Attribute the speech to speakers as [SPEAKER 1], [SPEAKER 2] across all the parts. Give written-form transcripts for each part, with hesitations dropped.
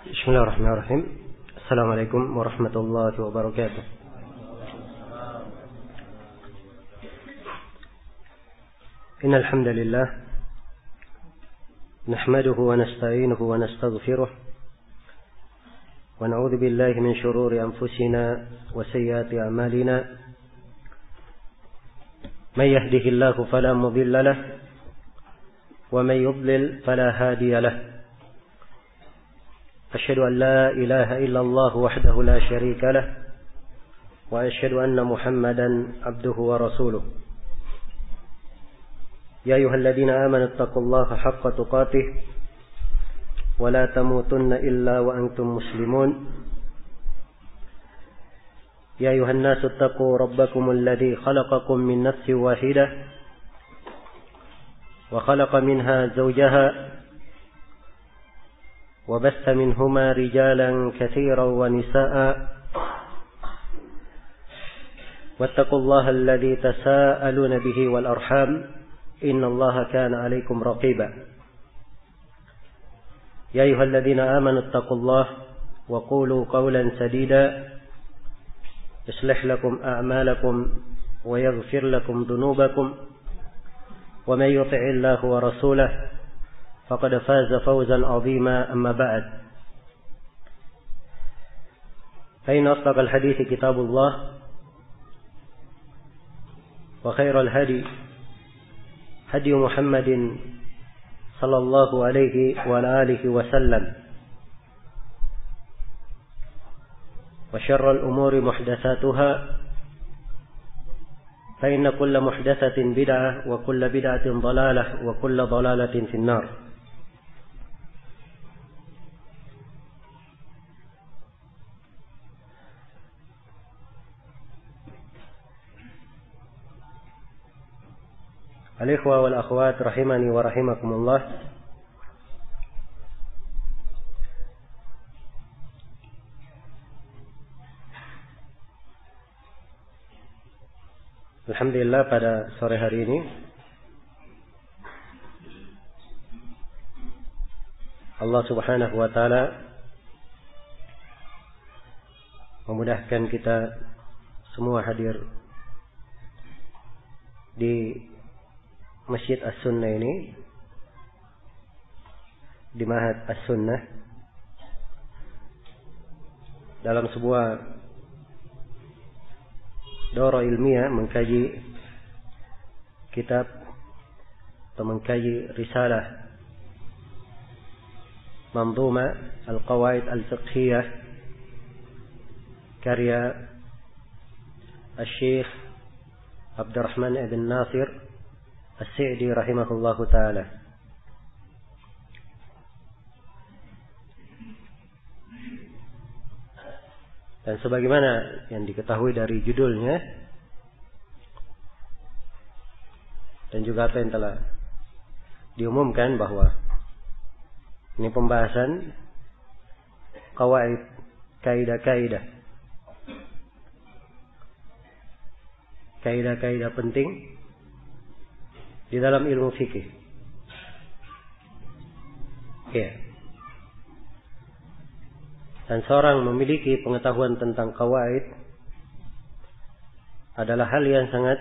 [SPEAKER 1] بسم الله الرحمن الرحيم. السلام عليكم ورحمة الله وبركاته. إن الحمد لله نحمده ونستعينه ونستغفره ونعوذ بالله من شرور أنفسنا وسيئات أعمالنا. من يهده الله فلا مضل له ومن يضلل فلا هادي له. أشهد أن لا إله إلا الله وحده لا شريك له وأشهد أن محمدا عبده ورسوله. يا أيها الذين آمنوا اتقوا الله حق تقاته ولا تموتن إلا وأنتم مسلمون. يا أيها الناس اتقوا ربكم الذي خلقكم من نفس واحدة وخلق منها زوجها وبث منهما رجالا كثيرا ونساء واتقوا الله الذي تساءلون به والأرحام إن الله كان عليكم رقيبا. يا أيها الذين آمنوا اتقوا الله وقولوا قولا سديدا يصلح لكم أعمالكم ويغفر لكم ذنوبكم ومن يطع الله ورسوله فقد فاز فوزا عظيما. أما بعد فإن أصدق الحديث كتاب الله وخير الهدي هدي محمد صلى الله عليه وعلى آله وسلم وشر الأمور محدثاتها فإن كل محدثة بدعة وكل بدعة ضلالة وكل ضلالة في النار. Al-ikhwa wal akhwat rahimani wa rahimakumullah. Alhamdulillah, pada sore hari ini Allah Subhanahu wa taala memudahkan kita semua hadir di Masjid As-Sunnah ini, di Ma'had As-Sunnah, dalam sebuah daurah ilmiah mengkaji kitab atau mengkaji risalah Manzuma Al-Qawaid Al-Fiqhiyah karya Al-Syekh Abdurrahman ibn Nasir As-Sa'di rahimahullahu ta'ala. Dan sebagaimana yang diketahui dari judulnya dan juga apa yang telah diumumkan, bahwa ini pembahasan qawaid, kaidah-kaidah penting di dalam ilmu fikih. Ya. Dan seorang memiliki pengetahuan tentang qawaid adalah hal yang sangat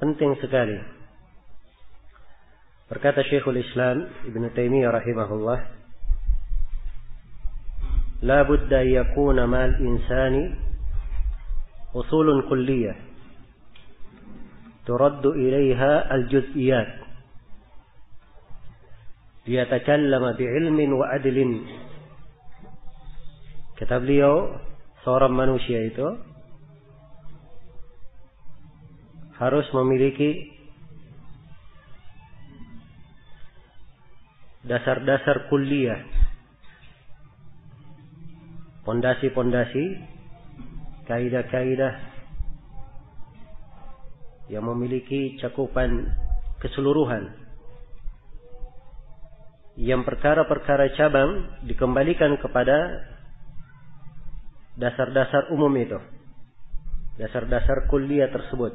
[SPEAKER 1] penting sekali. Berkata Syekhul Islam Ibn Taimiyah rahimahullah, la budda yakuna ma'al insani usulun kulliyah turaddu ilaiha al-juz'iyat liyatakallama bi'ilmin wa adlin. Kata beliau, seorang manusia itu harus memiliki dasar-dasar kulliyah, pondasi-pondasi, kaidah-kaidah yang memiliki cakupan keseluruhan, yang perkara-perkara cabang dikembalikan kepada dasar-dasar umum itu, dasar-dasar kulliyah tersebut.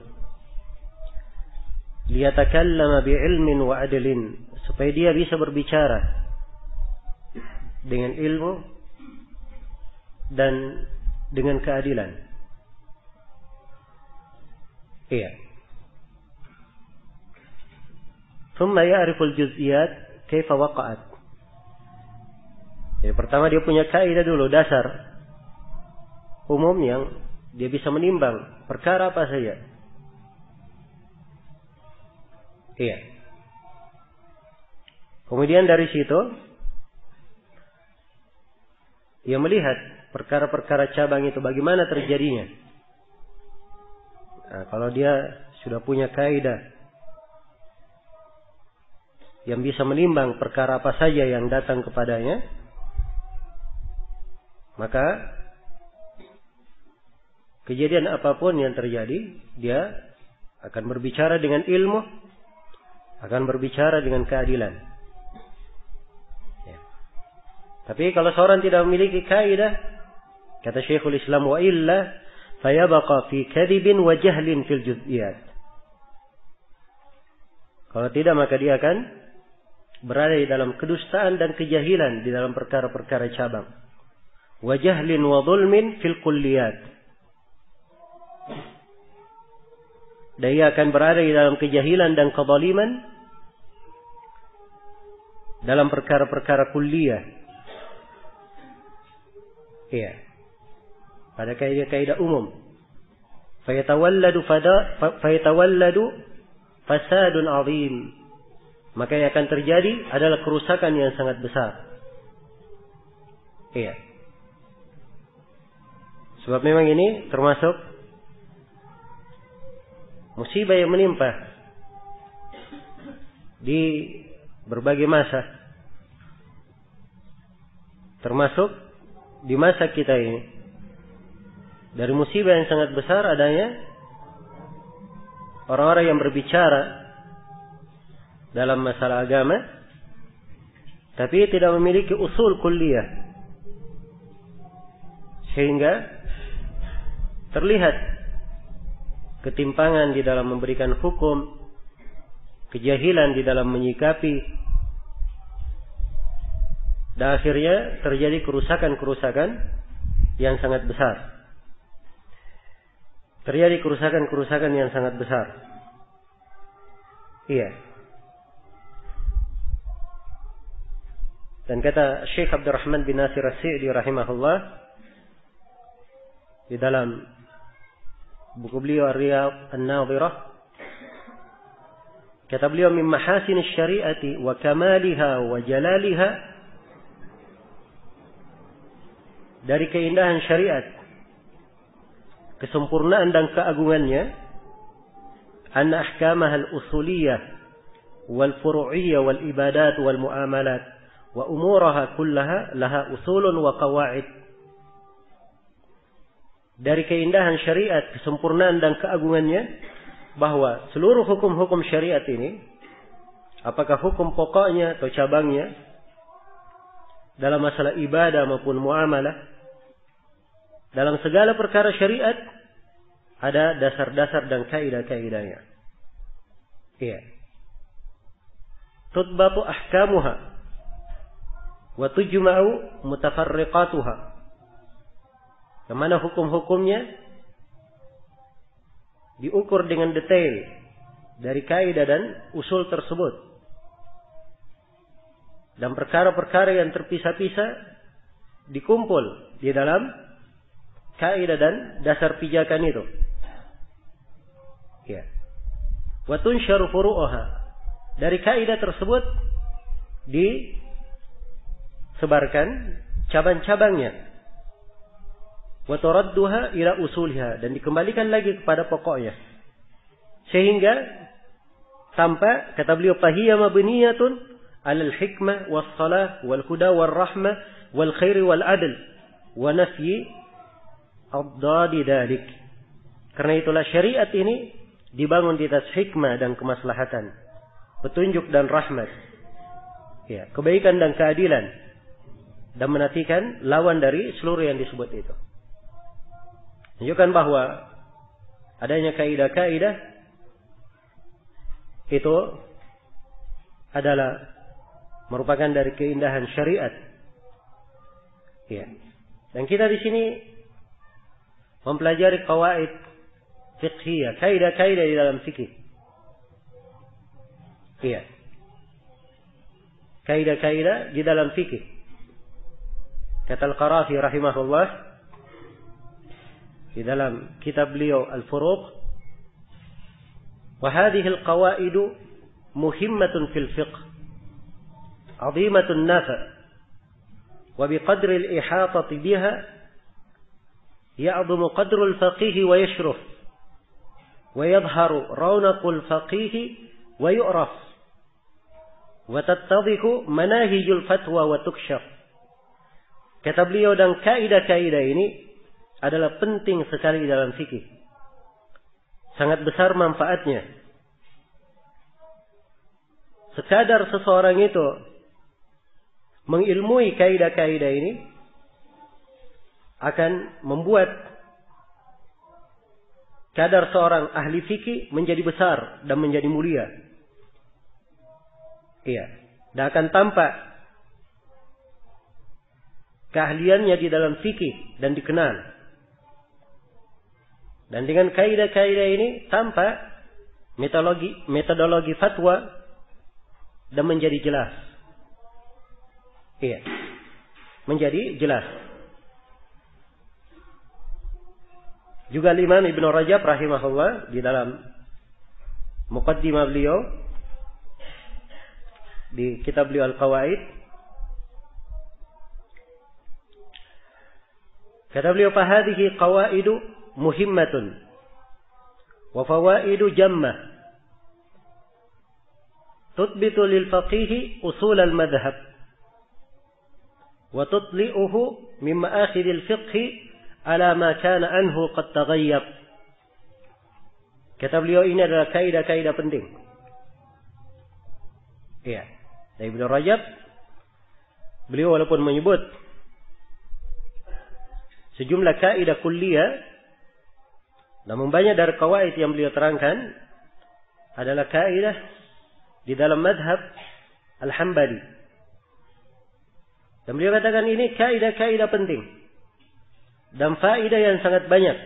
[SPEAKER 1] Liyatakallama bi'ilmin wa adlin, supaya dia bisa berbicara dengan ilmu dan dengan keadilan. Iya. ثم يعرف الجزئيات كيف وقعت. Jadi pertama dia punya kaidah dulu, dasar umum yang dia bisa menimbang perkara apa saja. Iya. Kemudian dari situ ia melihat perkara-perkara cabang itu bagaimana terjadinya. Nah, kalau dia sudah punya kaidah yang bisa menimbang perkara apa saja yang datang kepadanya, maka kejadian apapun yang terjadi, dia akan berbicara dengan ilmu, akan berbicara dengan keadilan. Ya. Tapi kalau seorang tidak memiliki kaidah, kata Syekhul Islam, wa illa fayabqa fi kadhibin wa jahlin fil juz'iyat. Kalau tidak, maka dia akan berada di dalam kedustaan dan kejahilan di dalam perkara-perkara cabang. Wa jahlin wa dhulmin fil kulliyat. Dan ia akan berada di dalam kejahilan dan kezaliman dalam perkara-perkara kulliyah. Iya. Pada kaidah umum. Fayatawalladu fasadun azim. Maka yang akan terjadi adalah kerusakan yang sangat besar. Iya. Sebab memang ini termasuk musibah yang menimpa di berbagai masa. Termasuk di masa kita ini. Dari musibah yang sangat besar adanya orang-orang yang berbicara dalam masalah agama, tapi tidak memiliki usul kulliyah, sehingga terlihat ketimpangan di dalam memberikan hukum, kejahilan di dalam menyikapi, dan akhirnya terjadi kerusakan-kerusakan yang sangat besar. Terjadi kerusakan-kerusakan yang sangat besar. Iya. Dan kata Syekh Abdurrahman bin Nasir As-Sa'di rahimahullah di dalam buku beliau Ar-Riyadh An-Nadhirah, kata beliau, min mahasin syariati wa kamaliha wa jalaliha, dari keindahan syariat, kesempurnaan dan keagungannya, anna ahkamaha al-usuliyah wal furu'iyyah wal ibadat wal muamalat wa umuraha kullaha laha usulun wa qawaid. Dari keindahan syariat, kesempurnaan dan keagungannya, bahwa seluruh hukum-hukum syariat ini, apakah hukum pokoknya atau cabangnya, dalam masalah ibadah maupun muamalah, dalam segala perkara syariat ada dasar-dasar dan kaidah-kaidahnya. Iya. Tudbatu ahkamuha wa tujma'u mutafarriqatuha. Kemana hukum-hukumnya diukur dengan detail dari kaidah dan usul tersebut. Dan perkara-perkara yang terpisah-pisah dikumpul di dalam kaidah dan dasar pijakan itu. Ya. Wa tunsharu furu'uha. Dari kaidah tersebut sebarkan cabang-cabangnya, wa turadduha ila usulha, dan dikembalikan lagi kepada pokoknya, sehingga sampai kata beliau, fahiya mabniyatun 'alal hikmah was salah wal huda war rahmah wal khair wal adl wa nafyi ad-dadi dalik. Karena itulah syariat ini dibangun di atas hikmah dan kemaslahatan, petunjuk dan rahmat, ya, kebaikan dan keadilan, dan menafikan lawan dari seluruh yang disebut itu. Menunjukkan bahwa adanya kaidah-kaidah itu adalah merupakan dari keindahan syariat Iya. Dan kita di sini mempelajari qawaid fiqhiyah, kaidah-kaidah di dalam fikih. Iya. Kaidah-kaidah di dalam fikih. Kata Al-Qarafi rahimahullah di dalam kitab beliau Al-Furuq, wa hadhihi al-qawaid muhimmatun fil fiqh, 'azimatun nafa', wa biqadri al-ihatati biha ya'dhamu qadru al-faqih wa yashruf wa yadhharu rawnaqu al-faqih wa yu'raf wa tattadhihu manahijul fatwa wa tukshaf. Kata beliau, dan kaidah-kaidah ini adalah penting sekali dalam fikih. Sangat besar manfaatnya. Sekadar seseorang itu mengilmui kaidah-kaidah ini akan membuat kadar seorang ahli fikih menjadi besar dan menjadi mulia. Iya. Dan akan tampak keahliannya di dalam fikih dan dikenal. Dan dengan kaidah-kaidah ini tampak metodologi fatwa dan menjadi jelas. Iya. Menjadi jelas. Juga Imam Ibn Rajab rahimahullah di dalam muqaddimah beliau di kitab beliau Al-Qawaid, kata beliau, fahadhihi qawaidu muhimmatun wa fawaidu jammah tutbitu lil faqih usul al madhhab wa tutli'uhu min ma'akhidh al fiqh ala ma kana anhu qad taghayyab. Kata beliau, ini adalah kaidah-kaidah penting. Iya. Dari Ibnu Rajab, beliau walaupun menyebut sejumlah kaidah kulliyah, namun banyak dari qawaid yang beliau terangkan adalah kaidah di dalam madhab Al-Hambali. Dan beliau katakan ini kaidah-kaidah penting dan faedah yang sangat banyak,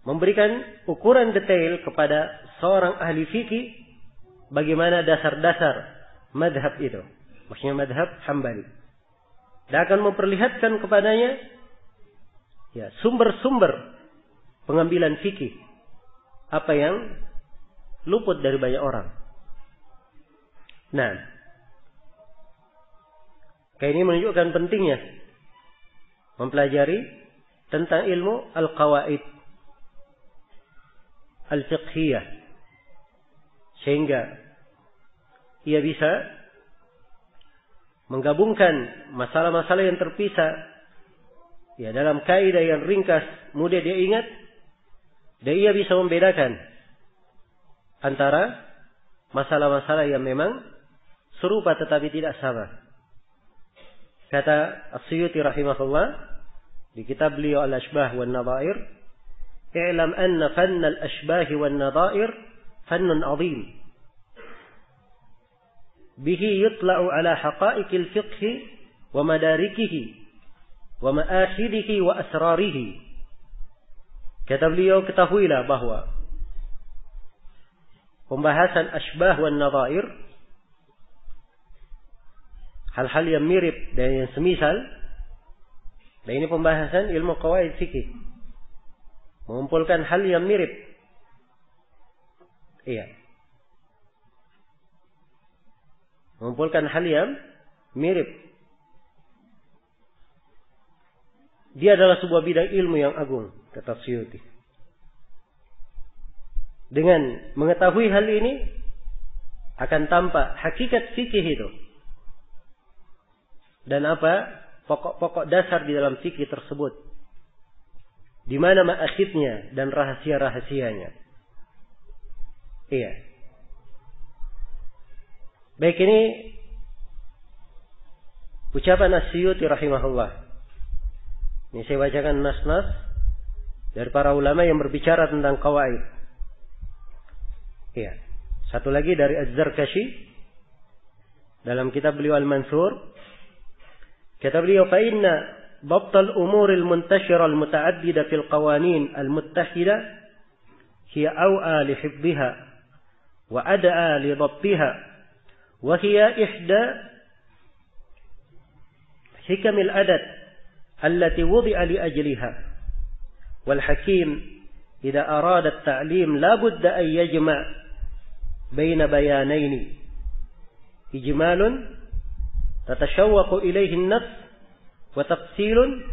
[SPEAKER 1] memberikan ukuran detail kepada seorang ahli fikih bagaimana dasar-dasar madhab itu, maksudnya madhab Hambali, dan akan memperlihatkan kepadanya ya sumber-sumber pengambilan fikih apa yang luput dari banyak orang. Nah, kayak ini menunjukkan pentingnya mempelajari tentang ilmu al-qawaid al-fiqhiyah, sehingga ia bisa menggabungkan masalah-masalah yang terpisah ya dalam kaidah yang ringkas, mudah dia ingat, dan ia bisa membedakan antara masalah-masalah yang memang serupa tetapi tidak sama. Kata As-Suyuti rahimahullah di kitab beliau Al-Ashbah wan Nadhair, "I'lam anna fanna al-ashbah wan nadhair fannun 'azim. Bihi yutla'u ala haqa'iqil fiqh wa madarikihi wa ma'akhidihi wa asrarihi." Kata beliau, ketahuilah bahwa pembahasan ashbah wan nadhair, hal-hal yang mirip dan yang semisal, dan ini pembahasan ilmu qawaid fikih, mengumpulkan hal yang mirip. Iya. Mengumpulkan hal yang mirip. Dia adalah sebuah bidang ilmu yang agung, kata Suyuti. Dengan mengetahui hal ini akan tampak hakikat fikih itu dan apa pokok-pokok dasar di dalam fikih tersebut, di mana ma'akhidnya dan rahasia-rahasianya. Iya. Baik, ini ucapan As-Suyuti rahimahullah. Ini saya bacakan nas-nas dari para ulama yang berbicara tentang qawaid. Iya. Satu lagi dari Az-Zarkashi dalam kitab beliau Al-Mansur, Kata beliau, فَإِنَّ ضبط الأمور المنتشرة المتعددة في القوانين المتحدة هي أوعى لحفظها وأدعى لضبطها وهي إحدى حكم العدد التي وضع لأجلها والحكيم إذا أراد التعليم لا بد أن يجمع بين بيانين إجمال تتشوق إليه النفس وتفصيل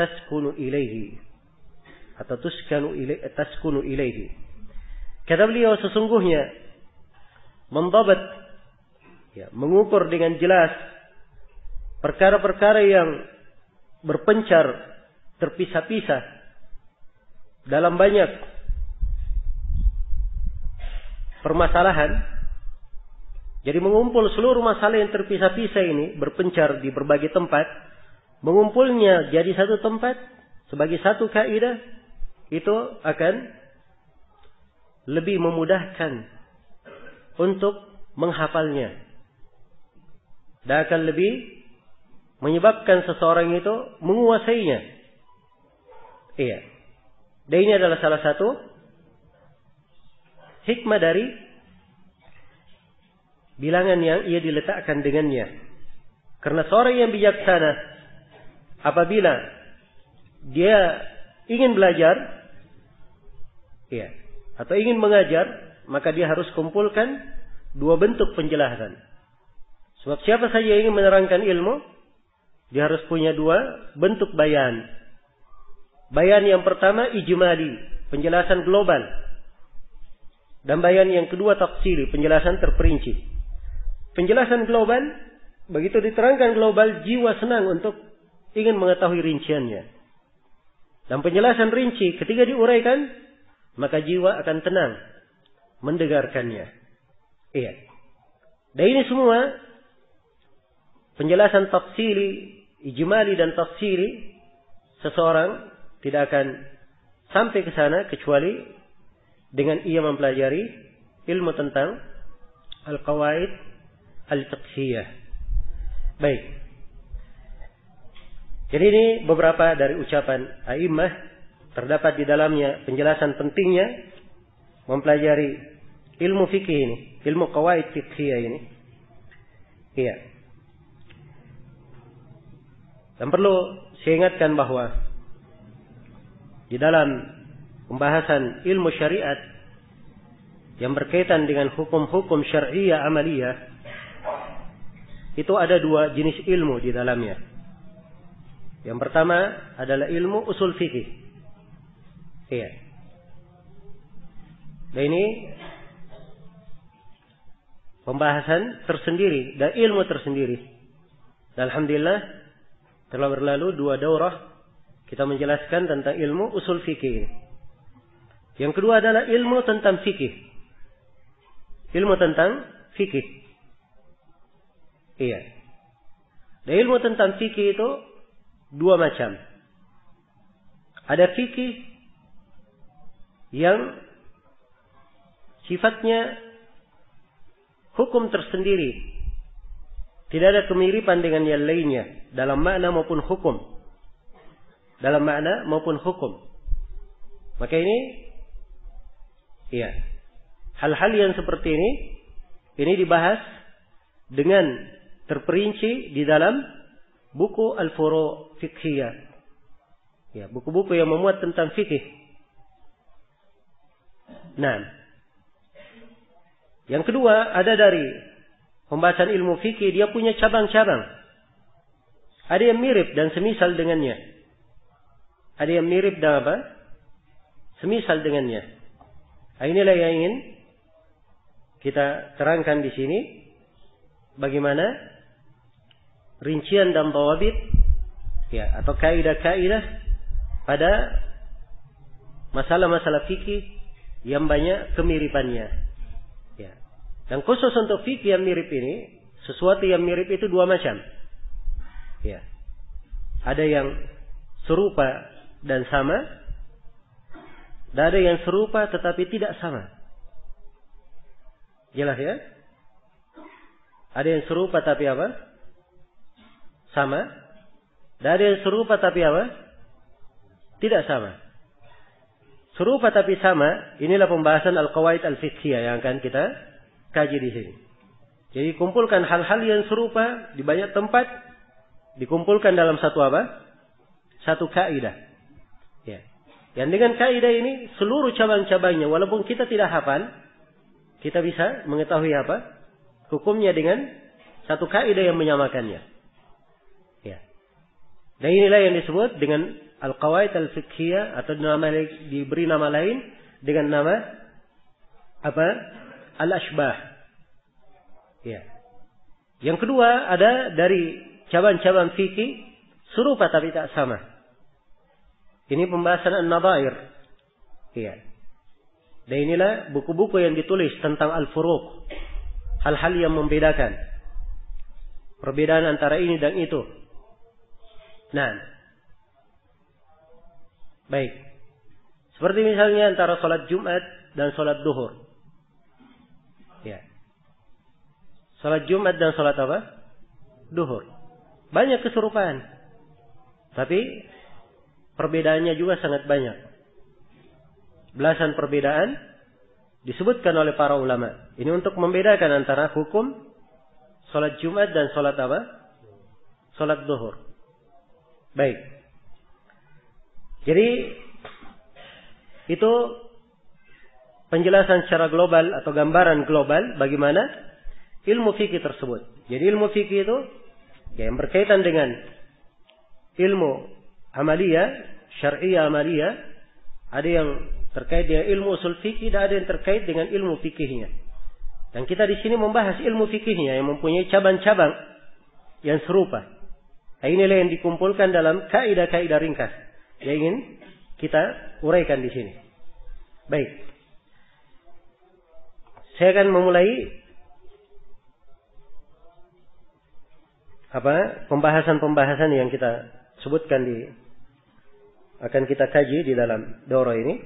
[SPEAKER 1] تسكن إليه atau taskunu ilaihi. Kata beliau, sesungguhnya mendabat, mengukur dengan jelas perkara-perkara yang berpencar, terpisah-pisah dalam banyak permasalahan. Jadi mengumpul seluruh masalah yang terpisah-pisah ini, berpencar di berbagai tempat, mengumpulnya jadi satu tempat sebagai satu kaidah, itu akan lebih memudahkan untuk menghafalnya dan akan lebih menyebabkan seseorang itu menguasainya. Iya. Dan ini adalah salah satu hikmah dari bilangan yang ia diletakkan dengannya. Karena seorang yang bijaksana, apabila dia ingin belajar, atau ingin mengajar, maka dia harus kumpulkan dua bentuk penjelasan. Sebab siapa saja yang ingin menerangkan ilmu, dia harus punya dua bentuk bayan. Bayan yang pertama ijmali, penjelasan global. Dan bayan yang kedua tafsili, penjelasan terperinci. Penjelasan global, begitu diterangkan global, jiwa senang untuk ingin mengetahui rinciannya. Dan penjelasan rinci ketika diuraikan, maka jiwa akan tenang mendengarkannya. Iya. Dan ini semua penjelasan tafsili, ijmali dan tafsiri, seseorang tidak akan sampai ke sana kecuali dengan ia mempelajari ilmu tentang al-qawaid al-fiqhiyah. Baik. Jadi ini beberapa dari ucapan a'immah. Terdapat di dalamnya penjelasan pentingnya mempelajari ilmu fikih ini, ilmu qawaid fiqhiyah ini. Iya. Dan perlu saya ingatkan bahwa di dalam pembahasan ilmu syariat yang berkaitan dengan hukum-hukum syar'iyyah amaliyah, itu ada dua jenis ilmu di dalamnya. Yang pertama adalah ilmu usul fikih. Iya. Dan ini pembahasan tersendiri dan ilmu tersendiri. Dan alhamdulillah telah berlalu 2 daurah kita menjelaskan tentang ilmu usul fikih. Yang kedua adalah ilmu tentang fikih. Ilmu tentang fikih. Iya. Dan ilmu tentang fikih itu 2 macam. Ada fikih yang sifatnya hukum tersendiri, tidak ada kemiripan dengan yang lainnya dalam makna maupun hukum. Dalam makna maupun hukum. Maka ini, hal-hal yang seperti ini dibahas dengan terperinci di dalam buku Al-Furu' Fiqhiyah. Buku-buku yang memuat tentang fikih. Nah, yang kedua ada dari pembahasan ilmu fikih, dia punya cabang-cabang. Ada yang mirip dan semisal dengannya. Ada yang mirip dan semisal dengannya. Inilah yang ingin kita terangkan di sini, bagaimana rincian dan dhawabit, atau kaidah-kaidah pada masalah-masalah fikih yang banyak kemiripannya. Dan khusus untuk fikih yang mirip ini, sesuatu yang mirip itu 2 macam. Ada yang serupa dan sama, dan ada yang serupa tetapi tidak sama. Jelas ya? Ada yang serupa tapi sama. Dan ada yang serupa tapi apa? Tidak sama. Serupa tapi sama, inilah pembahasan al-qawaid al-fiqhiyah yang akan kita kaji di sini. Jadi kumpulkan hal-hal yang serupa di banyak tempat, dikumpulkan dalam satu apa? Satu kaidah. Ya. Yang dengan kaidah ini seluruh cabang-cabangnya, walaupun kita tidak hafal, kita bisa mengetahui apa? Hukumnya dengan satu kaidah yang menyamakannya. Ya. Dan inilah yang disebut dengan al-qawaid al-fiqhiyah, atau diberi nama lain dengan nama apa? Al-ashbah. Ya. Yang kedua ada dari cabang-cabang fikih serupa tapi tak sama. Ini pembahasan an-nadhair. Ya. Dan inilah buku-buku yang ditulis tentang al-furuq. Hal-hal yang membedakan. Perbedaan antara ini dan itu. Nah. Baik. Seperti misalnya antara sholat Jumat dan sholat duhur. Ya. Sholat Jumat dan sholat apa? Duhur. Banyak keserupaan. Tapi perbedaannya juga sangat banyak. Belasan perbedaan disebutkan oleh para ulama. Ini untuk membedakan antara hukum sholat Jumat dan sholat apa? Sholat duhur. Baik. Jadi itu penjelasan secara global atau gambaran global bagaimana ilmu fikih tersebut. Jadi ilmu fikih itu ya, yang berkaitan dengan ilmu amaliyah, syar'iyah amaliyah, ada yang terkait dengan ilmu usul fikih dan ada yang terkait dengan ilmu fikihnya. Dan kita di sini membahas ilmu fikihnya yang mempunyai cabang-cabang yang serupa. Nah, inilah yang dikumpulkan dalam kaidah-kaidah ringkas yang ingin kita uraikan di sini. Baik. Saya akan memulai pembahasan yang kita sebutkan akan kita kaji di dalam daurah ini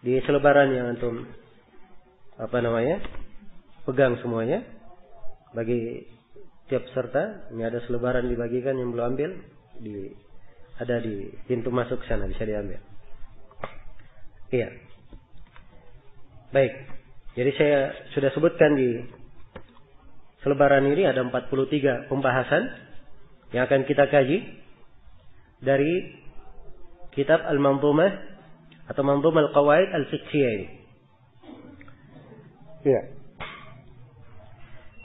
[SPEAKER 1] di selebaran yang antum pegang semuanya bagi tiap peserta. Ini ada selebaran dibagikan, yang belum ambil ada di pintu masuk sana, bisa diambil. Iya. Baik. Jadi saya sudah sebutkan di selebaran ini ada 43 pembahasan yang akan kita kaji dari kitab Al-Manzumah atau Manzumah Al-Qawaid Al-Fiqhiyah ini. Iya.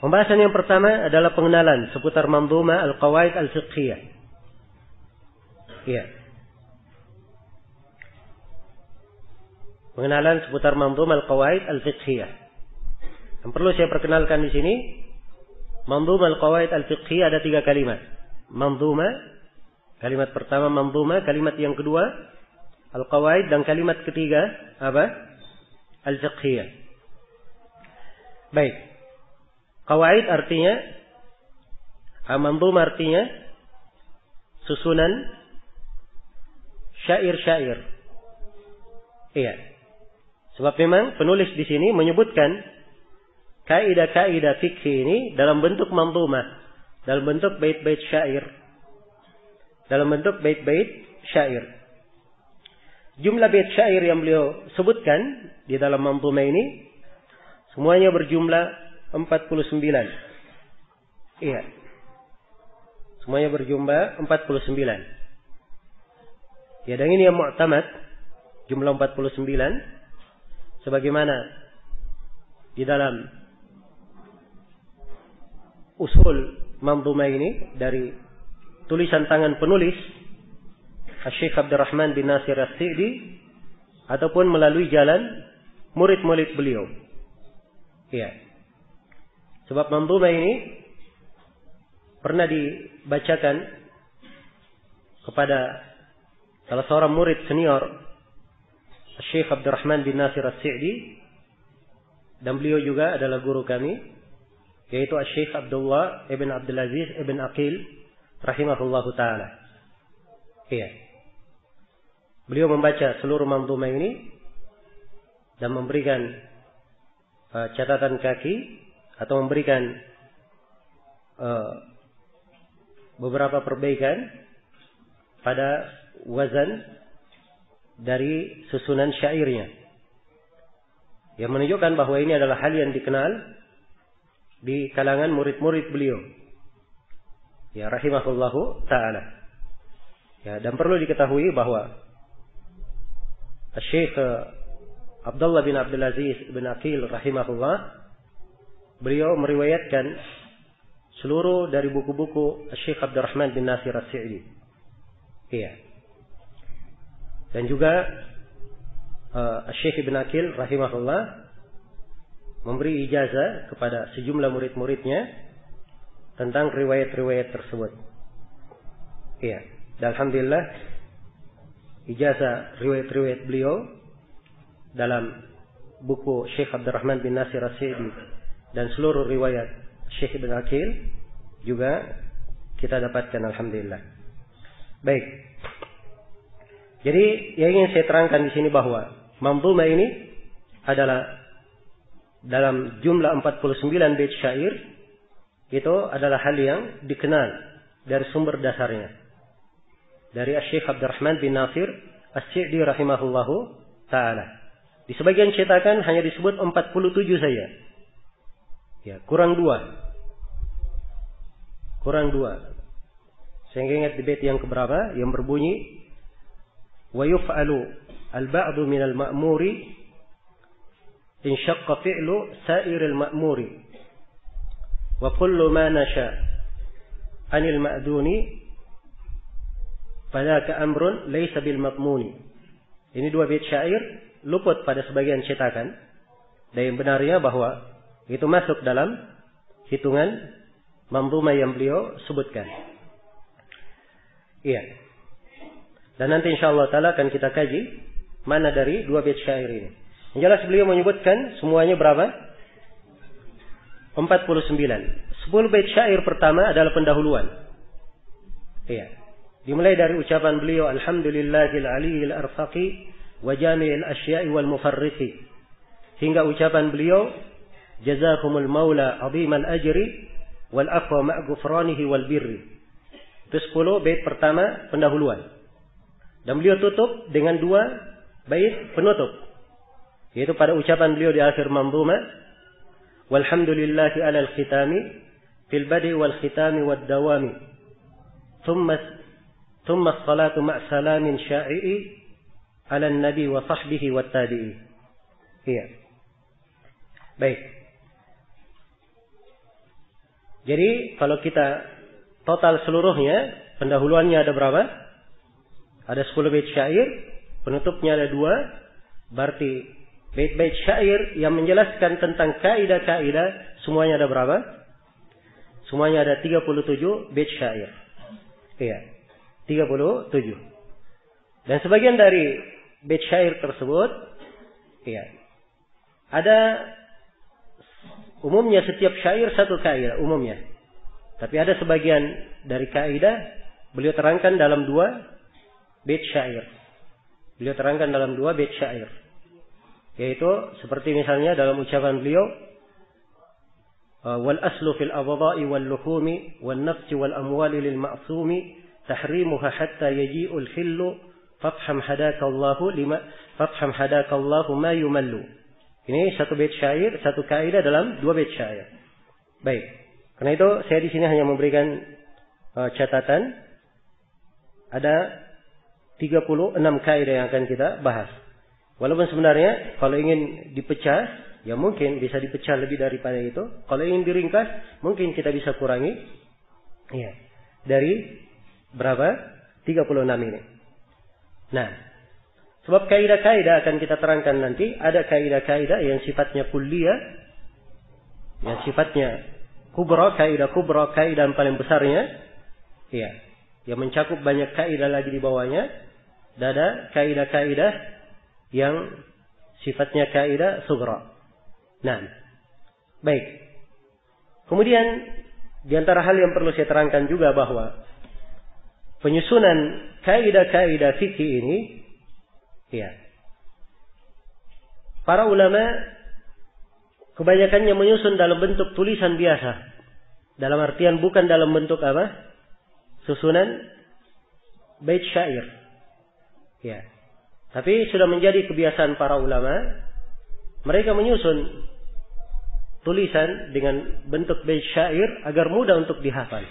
[SPEAKER 1] Pembahasan yang pertama adalah pengenalan seputar Manzumah Al-Qawaid Al-Fiqhiyah. Iya. Pengenalan seputar Manzumah Al-Qawaid Al-Fiqhiyah. Yang perlu saya perkenalkan di sini, Manzumah Al-Qawaid Al-Fiqhiyah ada 3 kalimat. Manzumah, kalimat pertama Manzumah, kalimat yang kedua Al-Qawaid, dan kalimat ketiga apa? Al-Fiqhiyah. Baik. Qawaid artinya, Manzumah artinya susunan syair-syair. Iya. Sebab memang penulis di sini menyebutkan kaidah-kaidah fikih ini dalam bentuk manzumah, dalam bentuk bait-bait syair. Dalam bentuk bait-bait syair. Jumlah bait syair yang beliau sebutkan di dalam manzumah ini semuanya berjumlah 49. Iya. Semuanya berjumlah 49. Ya, dan ini yang mu'tamad, jumlah 49, sebagaimana di dalam usul manzumah ini dari tulisan tangan penulis Syekh Abdurrahman bin Nasir As-Sa'di ataupun melalui jalan murid-murid beliau. Ya. Sebab manzumah ini pernah dibacakan kepada salah seorang murid senior Syekh Abdurrahman bin Nasir As-Sa'di, dan beliau juga adalah guru kami, yaitu Syekh Abdullah ibn Abdul Aziz ibn Aqil rahimahullahu taala. Iya. Beliau membaca seluruh manzumah ini dan memberikan catatan kaki atau memberikan beberapa perbaikan pada wazan dari susunan syairnya, yang menunjukkan bahwa ini adalah hal yang dikenal di kalangan murid-murid beliau, ya rahimahullahu ta'ala. Ya, dan perlu diketahui bahwa Syekh Abdullah bin Abdul Aziz bin Aqil rahimahullah, beliau meriwayatkan seluruh dari buku-buku Syekh Abdurrahman bin Nasir As-Sa'di. Iya. Dan juga Syekh Ibn Aqil rahimahullah memberi ijazah kepada sejumlah murid-muridnya tentang riwayat-riwayat tersebut. Iya. Dan alhamdulillah ijazah riwayat-riwayat beliau dalam buku Syekh Abdurrahman bin Nasir As-Sa'di dan seluruh riwayat Syekh Ibn Aqil juga kita dapatkan, alhamdulillah. Baik. Jadi yang ingin saya terangkan di sini bahwa manzumah ini adalah dalam jumlah 49 bait syair, itu adalah hal yang dikenal dari sumber dasarnya dari Syekh Abdurrahman bin Nasir As-Sa'di rahimahullahu ta'ala. Di sebagian cetakan hanya disebut 47 saja. Ya, kurang 2. Saya ingat di bait yang keberapa yang berbunyi wa yuf'alu al-ba'du min al-ma'muri in syaqqa fi'lu sa'ir al-ma'muri wa kullu ma nasha anil ma'duni fadaka amrun laysa bil matmuni. Ini 2 bait syair luput pada sebagian cetakan, dan yang benarnya bahwa itu masuk dalam hitungan manzumah yang beliau sebutkan. Iya. Dan nanti insyaallah taala akan kita kaji mana dari 2 bait syair ini. Yang jelas beliau menyebutkan semuanya berapa? 49. 10 bait syair pertama adalah pendahuluan. Iya. Dimulai dari ucapan beliau alhamdulillahil aliyil arfaqi wa jami'il asya'i wal mufarriqi, hingga ucapan beliau jazakumul maula azimal ajri wal afwa ma' ghufranihi wal birri. Itu 10 bait pertama pendahuluan. Dan beliau tutup dengan 2 bait penutup, yaitu pada ucapan beliau di akhir manzumah walhamdulillahi alal khitami fil badi wal khitami wad dawami thumma as-salatu ma' salamin sya'i'i ala nabi wa sahbihi wat tabi'i. Iya. Baik. Jadi kalau kita total seluruhnya, pendahuluannya ada berapa? Ada 10 bait syair, penutupnya ada 2. Berarti bait-bait syair yang menjelaskan tentang kaidah-kaidah semuanya ada berapa? Semuanya ada 37 bait syair. Iya. 37. Dan sebagian dari bait syair tersebut, iya, ada umumnya setiap syair satu kaidah umumnya. Tapi ada sebagian dari kaidah beliau terangkan dalam 2 bait syair. Beliau terangkan dalam 2 bait syair. Yaitu seperti misalnya dalam ucapan beliau wal aslu fil abda'i wal luhumi wal nafsi wal amwali lil ma'sumi tahrimuha hatta yaji'ul hillu fafham hadakallahu ma yumallu. Ini satu bait syair, satu kaidah dalam 2 bait syair. Baik. Karena itu saya di sini hanya memberikan catatan. Ada 36 kaidah yang akan kita bahas. Walaupun sebenarnya kalau ingin dipecah, ya mungkin bisa dipecah lebih daripada itu. Kalau ingin diringkas, mungkin kita bisa kurangi. Iya. Dari berapa? 36 ini. Nah, sebab kaidah-kaidah akan kita terangkan nanti. Ada kaidah-kaidah yang sifatnya kulliyah, yang sifatnya kubra, kaidah kubra, kaidah yang paling besarnya, iya, yang mencakup banyak kaidah lagi di bawahnya. Dan ada kaidah-kaidah yang sifatnya kaidah sughra. Nah, baik. Kemudian di antara hal yang perlu saya terangkan juga bahwa penyusunan kaidah-kaidah fikih ini, ya, para ulama kebanyakannya menyusun dalam bentuk tulisan biasa. Dalam artian bukan dalam bentuk apa? susunan bait syair. Ya. Tapi sudah menjadi kebiasaan para ulama, mereka menyusun tulisan dengan bentuk bait syair agar mudah untuk dihafal.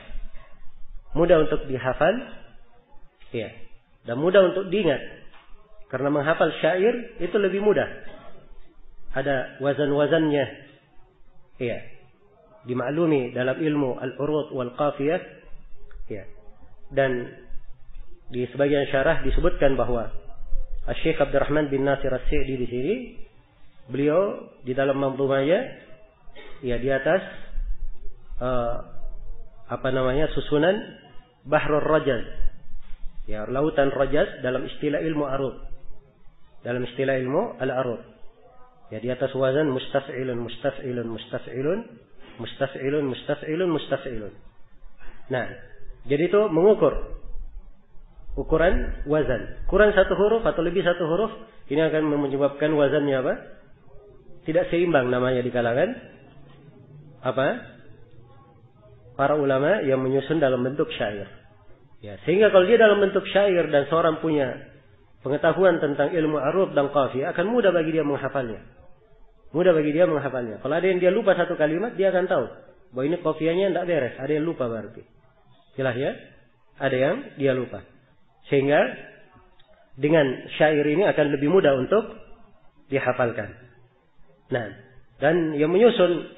[SPEAKER 1] Mudah untuk dihafal, ya. Dan mudah untuk diingat. Karena menghafal syair itu lebih mudah. Ada wazan-wazannya. Ya. Dimaklumi dalam ilmu al-urud wal qafiyah. Ya. Dan di sebagian syarah disebutkan bahwa Syekh Abdurrahman bin Nasir As-Sa'di di sini, beliau di dalam manzumahnya, ya di atas susunan Bahrul Rajaz, ya lautan Rajaz dalam istilah ilmu arud, dalam istilah ilmu al-arud, ya di atas wazan mustaf'ilun mustaf'ilun mustaf'ilun mustaf'ilun mustaf'ilun mustaf'ilun. Nah, jadi itu mengukur ukuran wazan. Kurang satu huruf atau lebih satu huruf, ini akan menyebabkan wazannya apa? Tidak seimbang namanya di kalangan para ulama yang menyusun dalam bentuk syair. Ya, sehingga kalau dia dalam bentuk syair dan seorang punya pengetahuan tentang ilmu arud dan qafiyah, akan mudah bagi dia menghafalnya. Mudah bagi dia menghafalnya. Kalau ada yang dia lupa satu kalimat, dia akan tahu bahwa ini qafiyahnya tidak beres, ada yang lupa berarti. Jelas ya? Ada yang dia lupa. Sehingga dengan syair ini akan lebih mudah untuk dihafalkan. Nah, dan yang menyusun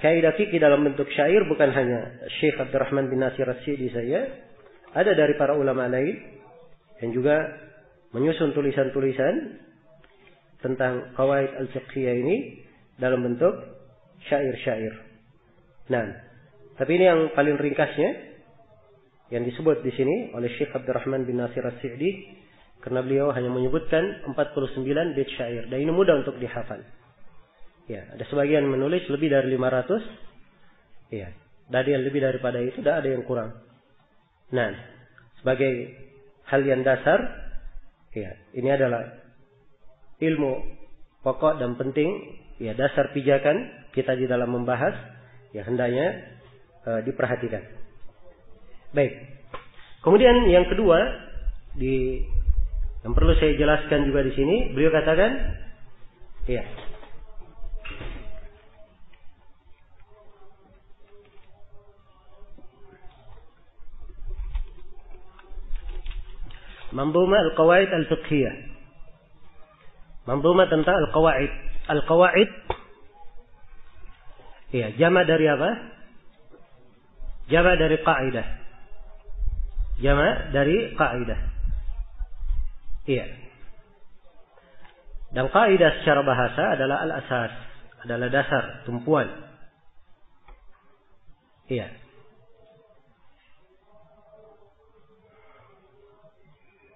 [SPEAKER 1] kaidah fikih dalam bentuk syair bukan hanya Syekh Abdurrahman bin Nasir As-Sa'di saja, ada dari para ulama lain yang juga menyusun tulisan-tulisan tentang qawaid al-fiqhiyah ini dalam bentuk syair-syair. Nah, tapi ini yang paling ringkasnya yang disebut di sini oleh Syekh Abdurrahman bin Nasir As-Sa'di, karena beliau hanya menyebutkan 49 bait syair dan ini mudah untuk dihafal. Ya, ada sebagian menulis lebih dari 500. Ya, ada yang lebih daripada itu, tidak ada yang kurang. Nah, sebagai hal yang dasar, ya, ini adalah ilmu pokok dan penting, ya, dasar pijakan kita di dalam membahas, ya hendaknya diperhatikan. Baik. Kemudian yang kedua yang perlu saya jelaskan juga di sini, beliau katakan, ya, manzumah al-qawaid al-fiqhiyah. Manzumah tentang al-qawaid. Al-qawaid, ya, jamak dari apa? Jamak dari qaidah. Jamak dari qaidah. Iya. Dan kaidah secara bahasa adalah al-asas, adalah dasar, tumpuan. Iya.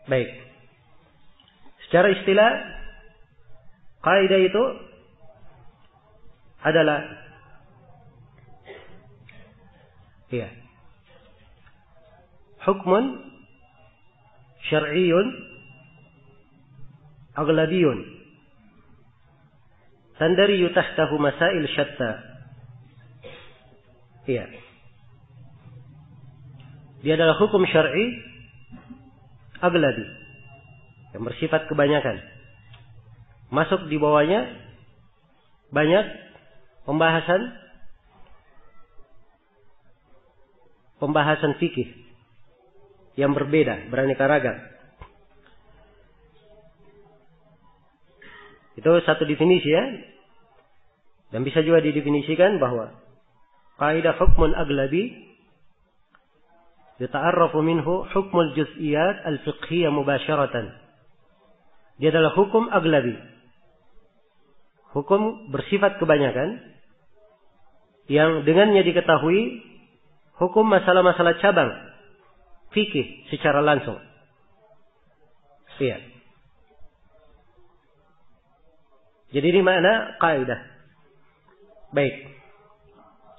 [SPEAKER 1] Baik. Secara istilah, kaidah itu adalah hukmun syar'iyyun aghlabiyun tandariyu tahtahu masail syatta. Iya. Dia adalah hukum syar'i aghlabi yang bersifat kebanyakan. Masuk di bawahnya banyak pembahasan fikih yang berbeda, beraneka ragam. Itu satu definisi, ya. Dan bisa juga didefinisikan bahwa kaidah hukmun aglabi yata'arrafu minhu hukmul juz'iyat al-fiqhiyah mubasharatan. Dia adalah hukum aglabi. Hukum bersifat kebanyakan yang dengannya diketahui hukum masalah-masalah cabang fikih secara langsung. Iya. Jadi ini makna kaidah. Baik.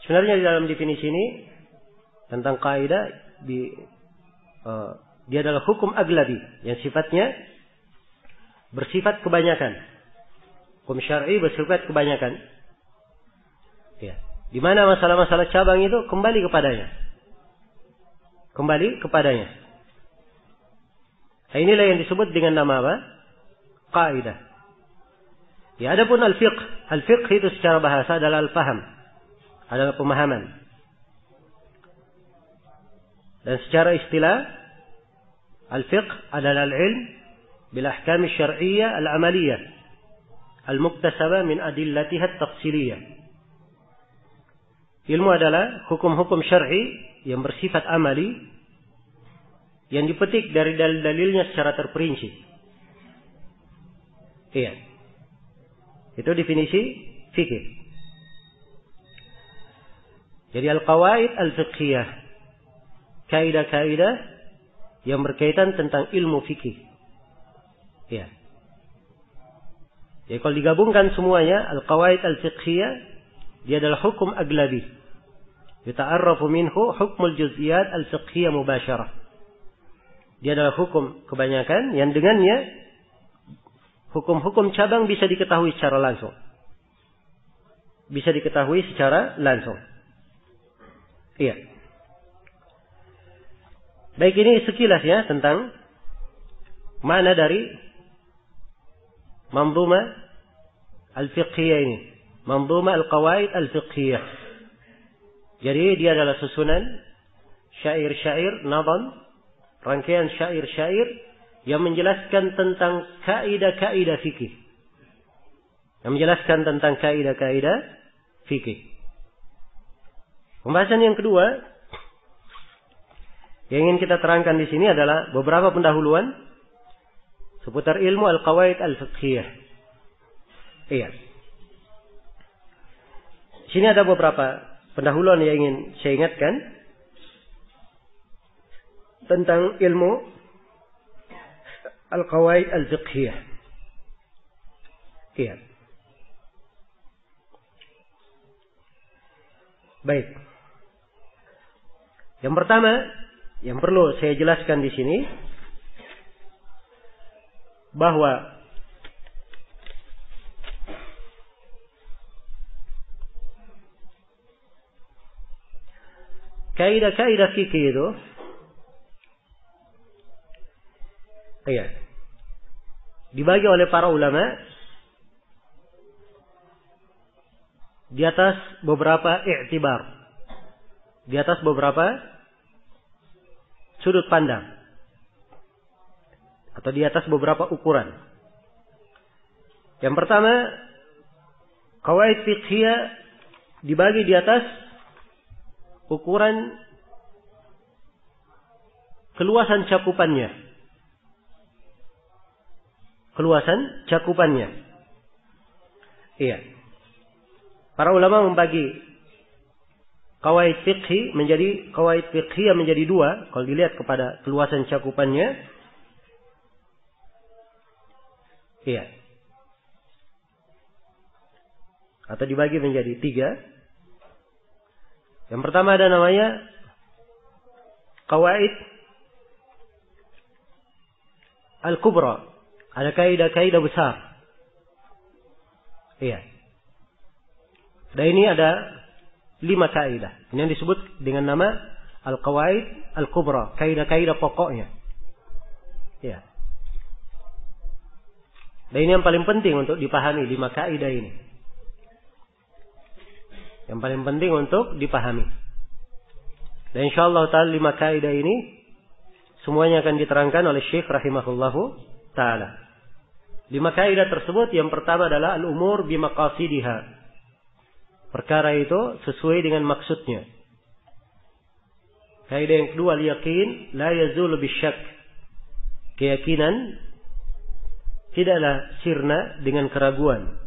[SPEAKER 1] Sebenarnya di dalam definisi ini tentang kaidah dia adalah hukum aglabi yang sifatnya bersifat kebanyakan. Hukum syar'i bersifat kebanyakan. Ya. Di mana masalah-masalah cabang itu kembali kepadanya. kembali kepadanya. Nah, inilah yang disebut dengan nama apa? Kaidah. Ya, adapun al-fiqh. Al-fiqh itu secara bahasa adalah al-faham. Adalah pemahaman. Dan secara istilah, al-fiqh adalah al-ilm bil ahkam syar'iyyah al-amaliyah al-muktasabah min adillatiha at-tafsiliyah. Ilmu adalah hukum-hukum syar'i yang bersifat amali yang dipetik dari dalil-dalilnya secara terperinci. Iya. Itu definisi fikih. Jadi al-qawaid al-fiqhiyah, kaidah-kaidah yang berkaitan tentang ilmu fikih. Iya. Jadi kalau digabungkan semuanya, al-qawaid al-fiqhiyah, dia adalah hukum aglabi. Yata'arrafu minhu hukmul juz'iyat al-fiqhiyah mubasyarah. Dia adalah hukum kebanyakan yang dengannya hukum-hukum cabang bisa diketahui secara langsung. Bisa diketahui secara langsung. Iya. Baik, ini sekilas ya tentang makna dari manzuma al-fiqhiyah ini. Manzuma al-qawaid al-fiqhiyah. Jadi dia adalah susunan syair-syair, nadam, rangkaian syair-syair yang menjelaskan tentang kaidah-kaidah fikih. Yang menjelaskan tentang kaidah-kaidah fikih. Pembahasan yang kedua yang ingin kita terangkan di sini adalah beberapa pendahuluan seputar ilmu al-qawaid al-fiqhiyah. Iya. Di sini ada beberapa pendahuluan yang ingin saya ingatkan tentang ilmu al-qawaid al-fiqhiyah. Iya. Baik. Yang pertama yang perlu saya jelaskan di sini bahwa kaidah-kaidah fikih itu dibagi oleh para ulama di atas beberapa i'tibar, di atas beberapa sudut pandang, atau di atas beberapa ukuran. Yang pertama, qawaid fiqhiyah dibagi di atas ukuran keluasan cakupannya. Keluasan cakupannya. Iya. Para ulama membagi qawaid fiqhi menjadi qawaid fiqhiyah menjadi dua kalau dilihat kepada keluasan cakupannya. Iya. Atau dibagi menjadi tiga. Yang pertama ada namanya qawaid al-kubra. Ada kaidah-kaidah besar. Iya. Dan ini ada 5 kaidah. Ini yang disebut dengan nama al-qawaid al-kubra. Kaidah-kaidah pokoknya. Iya. Dan ini yang paling penting untuk dipahami 5 kaidah ini. Yang paling penting untuk dipahami. Dan insyaallah ta'ala 5 kaidah ini semuanya akan diterangkan oleh Syekh rahimahullahu ta'ala. 5 kaidah tersebut yang pertama adalah al-umur bimaqasidiha. Perkara itu sesuai dengan maksudnya. Kaidah yang kedua, al-yaqin la yazulu bisyak. Keyakinan tidaklah sirna dengan keraguan.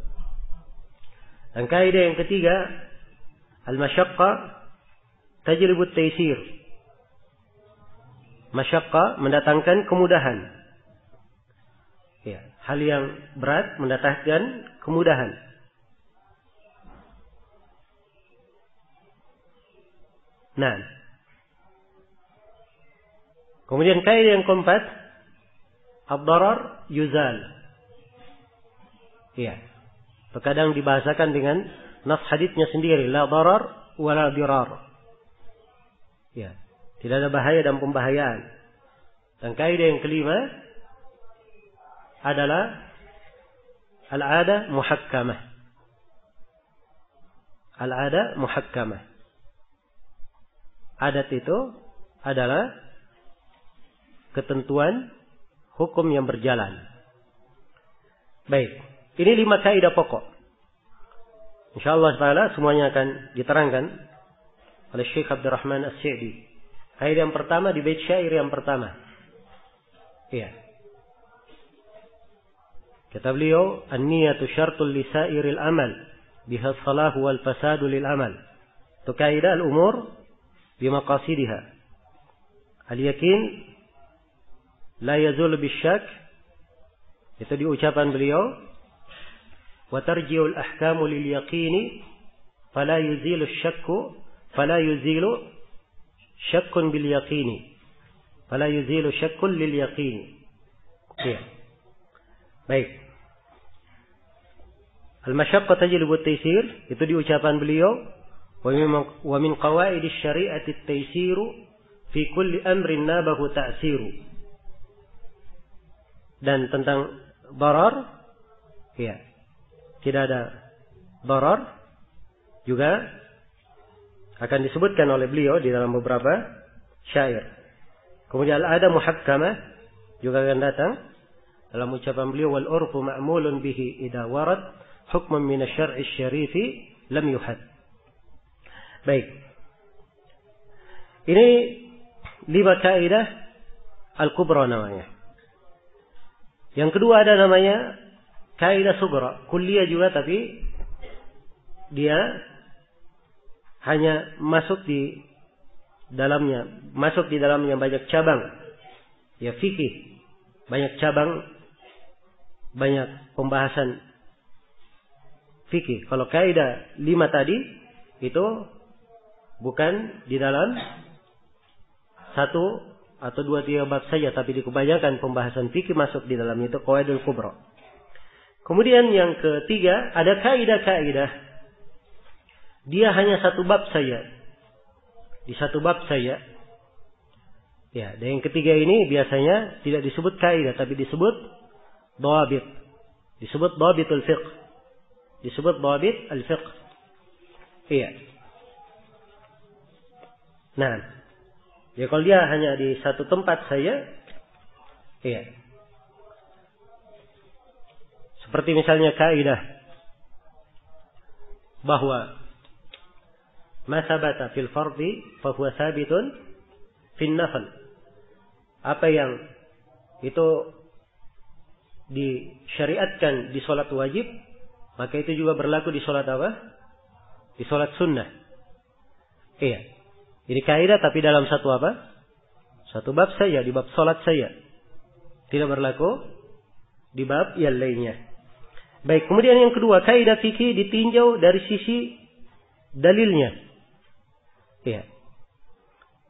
[SPEAKER 1] Dan kaidah yang ketiga, al-masyaqqah tajlibu at-taysir. Masyaqqah mendatangkan kemudahan. Ya, hal yang berat mendatangkan kemudahan. Nah, kemudian kaidah yang keempat, ad-darar yuzal. Ya, terkadang dibahasakan dengan nas haditsnya sendiri, la darar wa la dirar. Ya, Tidak ada bahaya dan pembahayaan. Dan kaidah yang kelima adalah al-'ada muhakkamah. Al-'ada muhakkamah. Adat itu adalah ketentuan hukum yang berjalan. Baik, ini 5 kaidah pokok. Insyaallah taala semuanya akan diterangkan oleh Syekh Abdurrahman As-Sa'di. Kaidah yang pertama di bait syair yang pertama. Iya. Kata beliau, "An-niyatu syartul li sa'iril amal, biha salahu wal fasadu lil amal." Itu kaidah al-umur bimaqasidiha. Al-yakin la yazul bisyak. Itu di ucapan beliau, "Wa tarji'ul ahkamu lil yaqini, fala yuzilu syakkun bil yaqini. Fala yuzilu syakkun lil yaqini." Ya. Baik. Al-masyaqqah tajlibu at-taysir, itu di ucapan beliau, "Wa min qawaidis syari'ati at-taysiru fi kulli amrin nabahu ta'siru." Dan tentang darar, ya. Tidak ada darar juga akan disebutkan oleh beliau di dalam beberapa syair. Kemudian al-'ada muhakkamah juga akan datang dalam ucapan beliau, "Wal urfu ma'mulun bihi idza warad hukman min asy-syar'i asy-syarifi lam yuhad." Baik. Ini 5 kaidah al-kubra namanya. Yang kedua ada namanya kaidah sughra, kulliyah juga, tapi dia hanya masuk di dalamnya banyak cabang. Ya, fikih. Banyak cabang, banyak pembahasan fikih. Kalau kaidah 5 tadi itu bukan di dalam 1 atau 2, 3 bab saja, tapi di kebanyakan pembahasan fikih masuk di dalam itu qawaidul kubra. Kemudian yang ketiga ada kaidah-kaidah dia hanya 1 bab saja. Di 1 bab saja. Ya, dan yang ketiga ini biasanya tidak disebut kaidah tapi disebut dhabit. Disebut dhabitul fiqh. Disebut dhabit al-fiqh. Iya. Nah, ya kalau dia hanya di 1 tempat saja, iya. Seperti misalnya kaidah bahwa ma sabata fil fardhi fa huwa sabitun fil nafl. Apa yang itu disyariatkan di salat wajib, maka itu juga berlaku di salat apa? Di salat sunnah. Iya. Ini kaidah tapi dalam 1 apa? 1 bab saja, di bab salat saja. Tidak berlaku di bab yang lainnya. Baik, kemudian yang kedua, kaidah fikih ditinjau dari sisi dalilnya. Iya.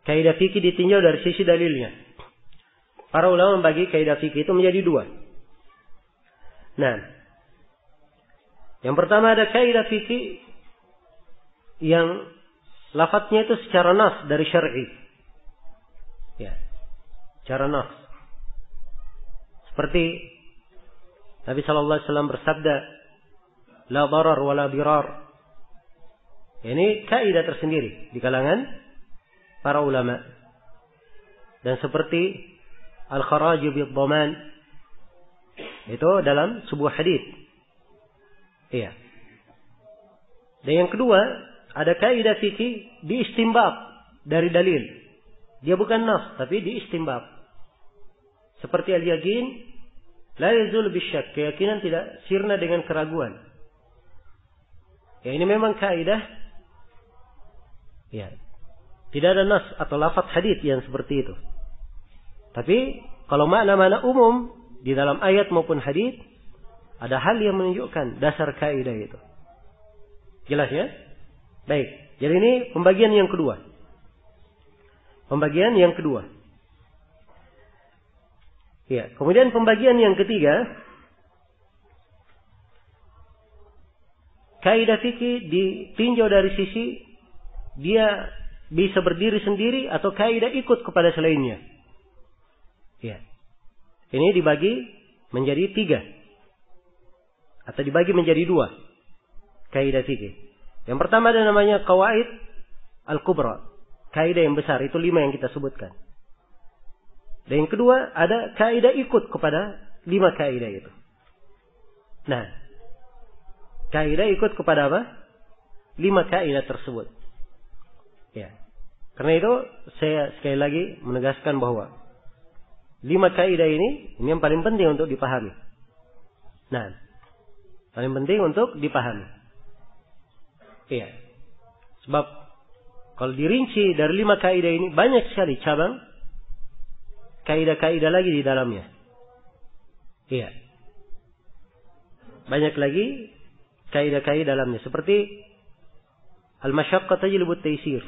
[SPEAKER 1] Kaidah fikih ditinjau dari sisi dalilnya. Para ulama membagi kaidah fikih itu menjadi 2. Nah, yang pertama ada kaidah fikih yang lafadznya itu secara nas dari syar'i. Ya. Secara nas. Seperti Nabi sallallahu alaihi wasallam bersabda, "La darar wa la dirar." Ini kaidah tersendiri di kalangan para ulama. Dan seperti al-kharaj bid-dhaman itu dalam sebuah hadis. Iya. Dan yang kedua, ada kaidah fikih diistinbab dari dalil. Dia bukan nas, tapi diistinbab. Seperti al-yaqin la yazul bisyak, keyakinan tidak sirna dengan keraguan. Ya, ini memang kaidah. Ya. Tidak ada nas atau lafaz hadis yang seperti itu. Tapi kalau makna-makna umum di dalam ayat maupun hadis ada hal yang menunjukkan dasar kaidah itu. Jelas ya? Baik. Jadi ini pembagian yang kedua. Pembagian yang kedua. Ya, kemudian pembagian yang ketiga, kaidah fikih ditinjau dari sisi dia bisa berdiri sendiri atau kaidah ikut kepada selainnya. Ya. Ini dibagi menjadi 3 atau dibagi menjadi 2 kaidah fikih. Yang pertama ada namanya qawaid al-kubra, kaidah yang besar, itu 5 yang kita sebutkan. Dan yang kedua ada kaidah ikut kepada 5 kaidah itu. Nah, kaidah ikut kepada apa? 5 kaidah tersebut. Ya. Karena itu saya sekali lagi menegaskan bahwa 5 kaidah ini yang paling penting untuk dipahami. Nah, paling penting untuk dipahami. Iya. Sebab kalau dirinci dari 5 kaidah ini banyak sekali cabang kaidah-kaidah lagi di dalamnya. Iya. Banyak lagi kaidah-kaidah dalamnya seperti al-masyaqqah tajlibu at-taysir.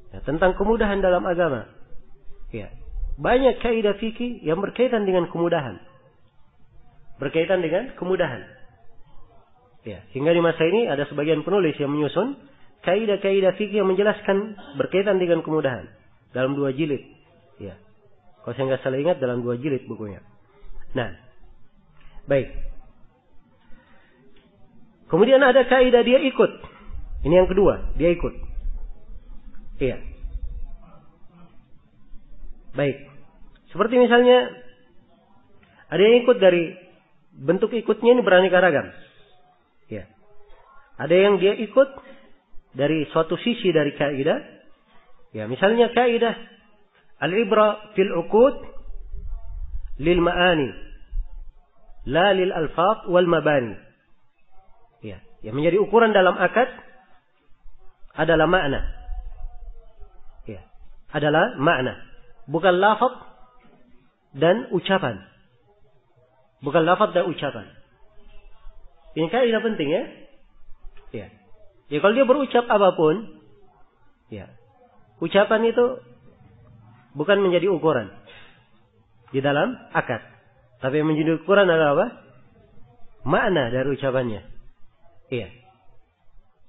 [SPEAKER 1] Ya, tentang kemudahan dalam agama. Ya. Banyak kaidah fikih yang berkaitan dengan kemudahan. Berkaitan dengan kemudahan. Ya, hingga di masa ini ada sebagian penulis yang menyusun kaidah-kaidah fikih yang menjelaskan berkaitan dengan kemudahan dalam 2 jilid. Ya. Kalau saya nggak salah ingat dalam 2 jilid bukunya. Nah, baik. Kemudian ada kaidah dia ikut. Ini yang kedua, dia ikut. Iya. Baik. Seperti misalnya ada yang ikut dari bentuk ikutnya ini beraneka ragam. Ya. Ada yang dia ikut dari suatu sisi dari kaidah. Ya, misalnya kaidah al-ibra fil uqud lil ma'ani la lil alfaz wal mabani. Ya, yang menjadi ukuran dalam akad adalah makna. Ya, adalah makna, bukan lafaz dan ucapan. Bukan lafaz dan ucapan. Ini kaidah penting ya. Ya. Ya kalau dia berucap apapun, ya. Ucapan itu bukan menjadi ukuran di dalam akad. Tapi yang menjadi ukuran adalah apa? Makna dari ucapannya. Iya.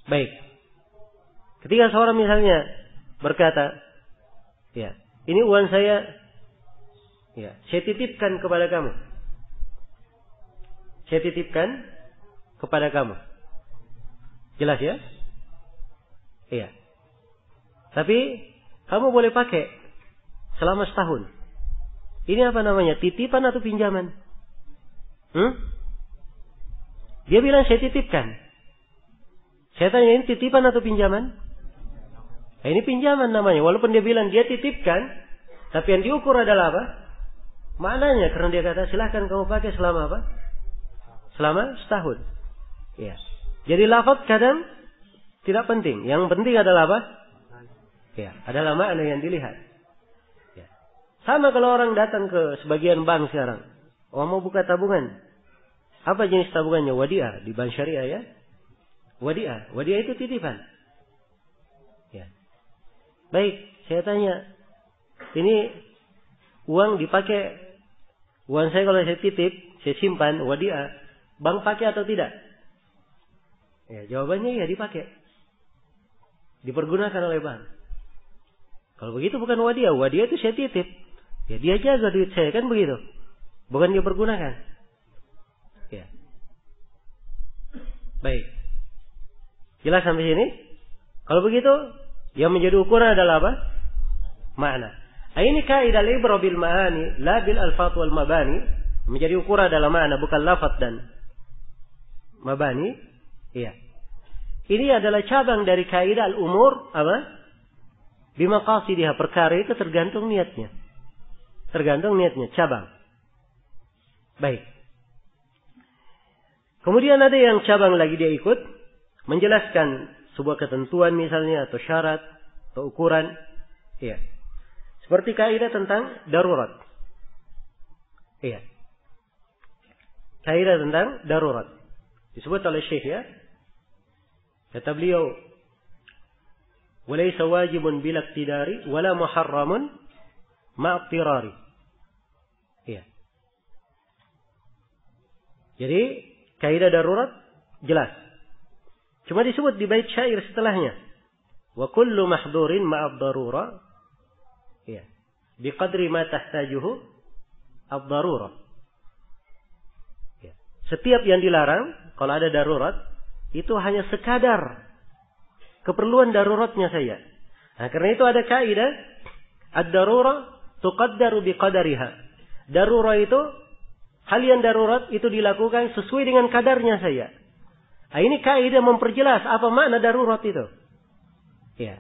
[SPEAKER 1] Baik. Ketika seorang misalnya berkata, ya, ini uang saya, ya, saya titipkan kepada kamu. Saya titipkan kepada kamu. Jelas ya? Iya. Tapi kamu boleh pakai selama setahun. Ini apa namanya? Titipan atau pinjaman? Dia bilang saya titipkan. Saya tanya ini titipan atau pinjaman? Nah, ini pinjaman namanya. Walaupun dia bilang dia titipkan, tapi yang diukur adalah apa? Maknanya. Karena dia kata silahkan kamu pakai selama apa? Selama setahun. Ya. Jadi lafaz kadang tidak penting. Yang penting adalah apa? Ya, adalah makna yang dilihat. Ya. Sama kalau orang datang ke sebagian bank sekarang. Oh, mau buka tabungan. Apa jenis tabungannya? Wadiah. Di bank syariah ya. Wadiah. Wadiah itu titipan. Ya. Baik, saya tanya. Ini uang dipakai. Uang saya kalau saya titip, saya simpan wadiah. Bank pakai atau tidak? Ya, jawabannya ya dipakai. Dipergunakan oleh bank. Kalau begitu bukan wadiah. Wadiah itu saya titip. Ya dia jaga duit saya, kan begitu. Bukan dia pergunakan. Ya. Baik. Jelas sampai sini? Kalau begitu, yang menjadi ukuran adalah apa? Makna. Ini kaidah al-ibra bil ma'ani, la bil alfaz wal mabani. Menjadi ukuran adalah makna, bukan lafaz dan mabani. Iya. Ini adalah cabang dari kaidah al-umur apa? Bimaqasidiha, perkara itu tergantung niatnya. Tergantung niatnya, cabang. Baik. Kemudian ada yang cabang lagi dia ikut menjelaskan sebuah ketentuan misalnya atau syarat atau ukuran. Iya. Seperti kaidah tentang darurat. Iya. Kaidah tentang darurat. Disebut oleh Syekh ya. Kata beliau, "Walaysa wajibun bila iqtidari wala muharramun ma'tirari." Iya. Jadi, kaidah darurat jelas. Cuma disebut di bait syair setelahnya. Wa kullu mahdhurin ma'ad darurah. Ya. Biqadri ma tahtajuhu ad-darurah. Ya. Setiap yang dilarang, kalau ada darurat, itu hanya sekadar keperluan daruratnya saja. Nah, karena itu ada kaidah ad-darurah tuqaddaru biqadariha. Darurah itu, hal yang darurat itu dilakukan sesuai dengan kadarnya saja. Nah, ini kaidah memperjelas apa makna darurat itu. Ya.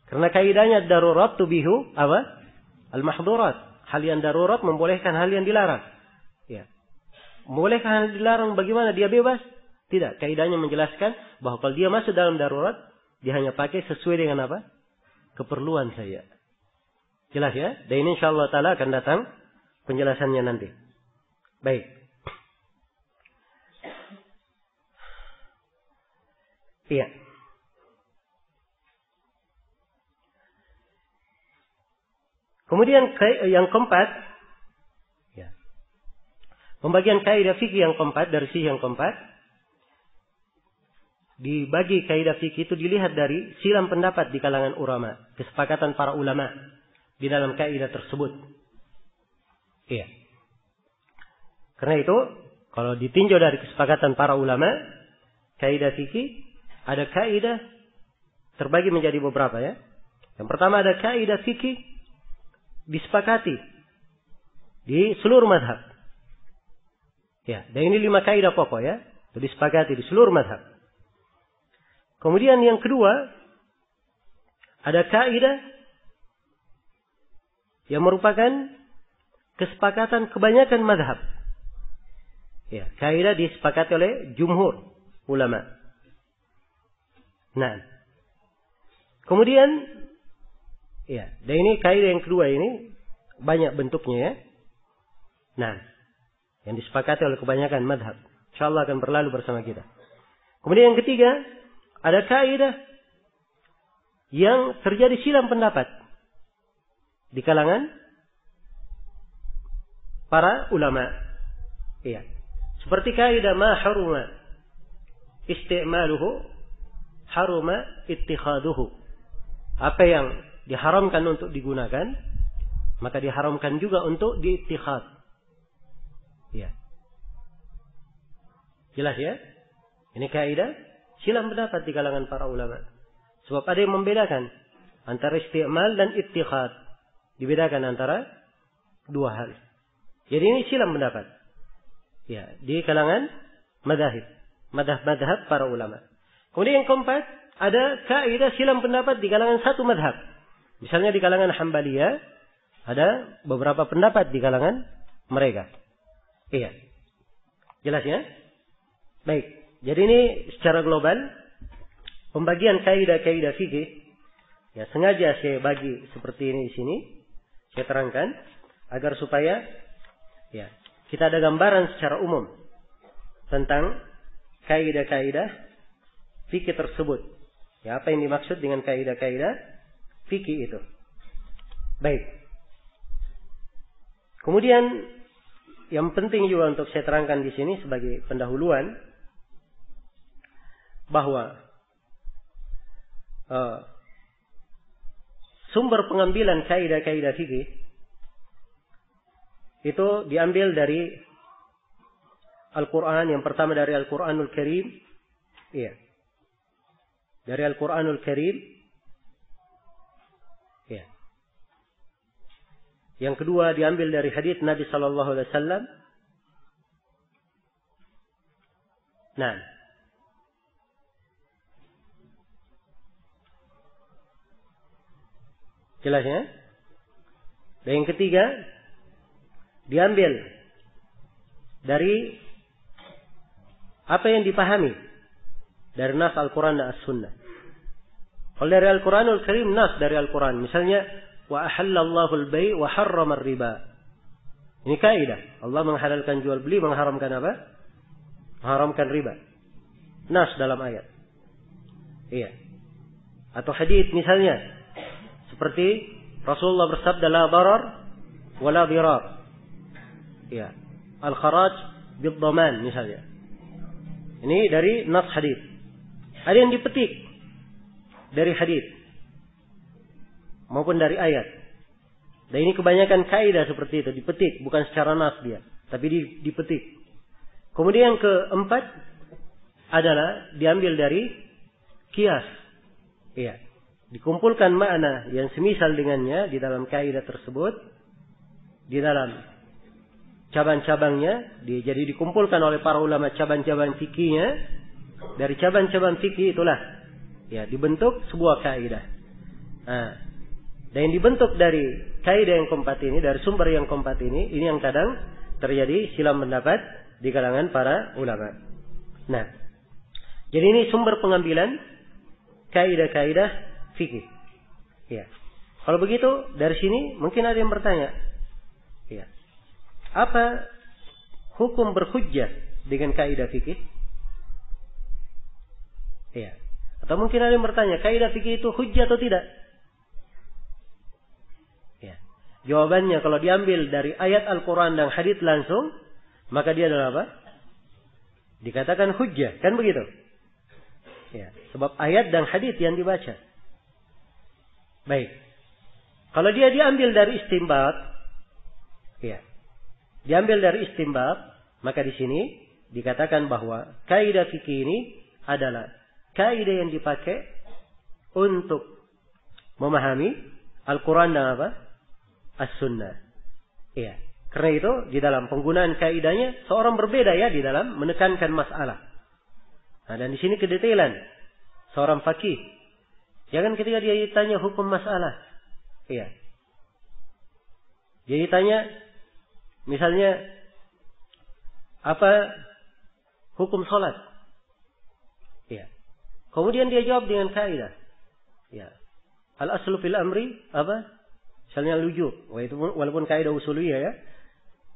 [SPEAKER 1] Karena kaidahnya darurat tubihu apa? Al-mahdhurat. Hal yang darurat membolehkan hal yang dilarang. Ya. Membolehkan hal yang dilarang bagaimana? Dia bebas? Tidak. Kaidahnya menjelaskan bahwa kalau dia masuk dalam darurat, dia hanya pakai sesuai dengan apa? Keperluan saja. Jelas ya? Dan ini insyaallah ta'ala akan datang penjelasannya nanti. Baik. Iya. Kemudian yang keempat, ya. Pembagian kaidah fikih yang keempat, dari sisi yang keempat, dibagi kaidah fikih itu dilihat dari silang pendapat di kalangan ulama, kesepakatan para ulama di dalam kaidah tersebut. Iya. Karena itu, kalau ditinjau dari kesepakatan para ulama, kaidah fikih ada kaidah terbagi menjadi beberapa ya. Yang pertama ada kaidah fikih disepakati di seluruh mazhab. Ya, dan ini 5 kaidah pokok ya, disepakati di seluruh mazhab. Kemudian yang kedua ada kaidah yang merupakan kesepakatan kebanyakan mazhab. Ya, kaidah disepakati oleh jumhur ulama. Nah, kemudian ya, dan ini kaidah yang kedua ini banyak bentuknya ya. Nah, yang disepakati oleh kebanyakan madhab. InsyaAllah akan berlalu bersama kita. Kemudian yang ketiga, ada kaidah yang terjadi silang pendapat di kalangan para ulama. Iya. Seperti kaidah ma haruma isti'maluhu haruma ittikhaduhu. Apa yang diharamkan untuk digunakan, maka diharamkan juga untuk diittikhad. Ya. Jelas ya? Ini kaidah silang pendapat di kalangan para ulama. Sebab ada yang membedakan antara isti'mal dan ittikhad. Dibedakan antara dua hal. Jadi ini silang pendapat. Ya, di kalangan madhab para ulama. Kemudian yang keempat, ada kaidah silang pendapat di kalangan satu madhab. Misalnya di kalangan Hambaliyah, ada beberapa pendapat di kalangan mereka. Iya. Jelas ya? Baik. Jadi ini secara global, pembagian kaidah-kaidah fikih, ya sengaja saya bagi seperti ini di sini, saya terangkan, agar supaya ya kita ada gambaran secara umum tentang kaidah-kaidah fikih tersebut. Ya, apa yang dimaksud dengan kaidah-kaidah fikih itu. Baik. Kemudian yang penting juga untuk saya terangkan di sini sebagai pendahuluan bahwa sumber pengambilan kaidah-kaidah fikih itu diambil dari Al-Quran. Yang pertama dari Al-Quranul Karim. Iya. Dari Al-Quranul Karim. Iya. Yang kedua diambil dari hadits Nabi Sallallahu Alaihi Wasallam. Nah. Jelas ya? Dan yang ketiga diambil dari apa yang dipahami dari nas Al-Quran dan As-Sunnah. Kalau dari Al-Quranul Karim, nas dari Al-Quran. Misalnya, wa ahallallahu al-bay' wa harrama ar-riba. Ini kaidah. Allah menghalalkan jual beli, mengharamkan apa? Mengharamkan riba. Nas dalam ayat. Iya. Atau hadits misalnya, seperti Rasulullah bersabda, la darar wa la dirar. Iya. Al-kharaj bid-dhaman misalnya. Ini dari nas hadits. Ada yang dipetik dari hadits. maupun dari ayat. Dan ini kebanyakan kaidah seperti itu, dipetik, bukan secara nas dia, tapi dipetik. Kemudian yang keempat adalah diambil dari kias. Iya. Dikumpulkan makna yang semisal dengannya di dalam kaidah tersebut, di dalam cabang-cabangnya, jadi dikumpulkan oleh para ulama cabang-cabang fikihnya. Dari cabang-cabang fikih itulah ya dibentuk sebuah kaidah. Nah, dan yang dibentuk dari kaidah yang keempat ini, dari sumber yang keempat ini yang kadang terjadi silang pendapat di kalangan para ulama. Nah, jadi ini sumber pengambilan kaidah-kaidah fikih. Ya. Kalau begitu dari sini mungkin ada yang bertanya, ya, apa hukum berhujjah dengan kaidah fikih? Ya. Atau mungkin ada yang bertanya, kaidah fikih itu hujjah atau tidak? Ya. Jawabannya kalau diambil dari ayat Al-Quran dan hadits langsung, maka dia adalah apa? Dikatakan hujjah, kan begitu? Ya. Sebab ayat dan hadits yang dibaca. Baik. Kalau dia diambil dari istinbat, ya. Diambil dari istinbat, maka di sini dikatakan bahwa kaidah fikih ini adalah kaidah yang dipakai untuk memahami Al-Quran dan apa? As-Sunnah. Iya. Karena itu di dalam penggunaan kaidahnya seorang berbeda ya di dalam menekankan masalah. Nah, dan di sini kedetailan seorang faqih. Jangan ketika dia ditanya hukum masalah. Iya. Dia ditanya misalnya apa hukum sholat? Iya. Kemudian dia jawab dengan kaidah. Ya. Al-aslu fil amri apa? Misalnya wujub. Walaupun kaidah usuliyah ya.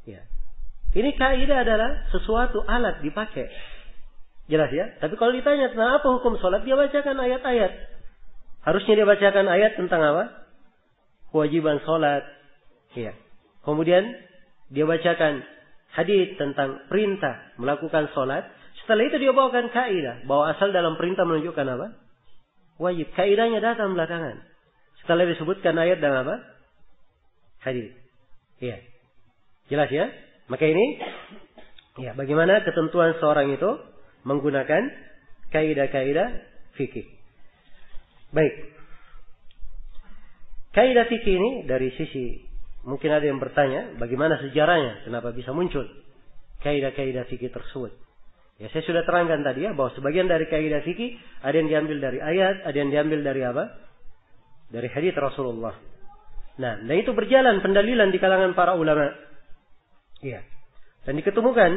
[SPEAKER 1] Ya. Ini kaidah adalah sesuatu alat dipakai. Jelas ya? Tapi kalau ditanya tentang apa hukum sholat, dia bacakan ayat-ayat. Harusnya dia bacakan ayat tentang apa? Kewajiban sholat. Ya. Kemudian dia bacakan hadis tentang perintah melakukan sholat. Setelah itu dia bawakan kaidah bahwa asal dalam perintah menunjukkan apa? Wajib. Kaidahnya datang belakangan. Setelah disebutkan ayat dan apa? Hadis. Iya. Jelas ya? Maka ini ya bagaimana ketentuan seorang itu menggunakan kaidah-kaidah fikih. Baik. Kaidah fikih ini dari sisi mungkin ada yang bertanya bagaimana sejarahnya, kenapa bisa muncul kaidah-kaidah fikih tersebut. Ya, saya sudah terangkan tadi ya bahwa sebagian dari kaidah fikih ada yang diambil dari ayat, ada yang diambil dari apa? Dari hadis Rasulullah. Nah, dan itu berjalan pendalilan di kalangan para ulama. Iya. Dan diketemukan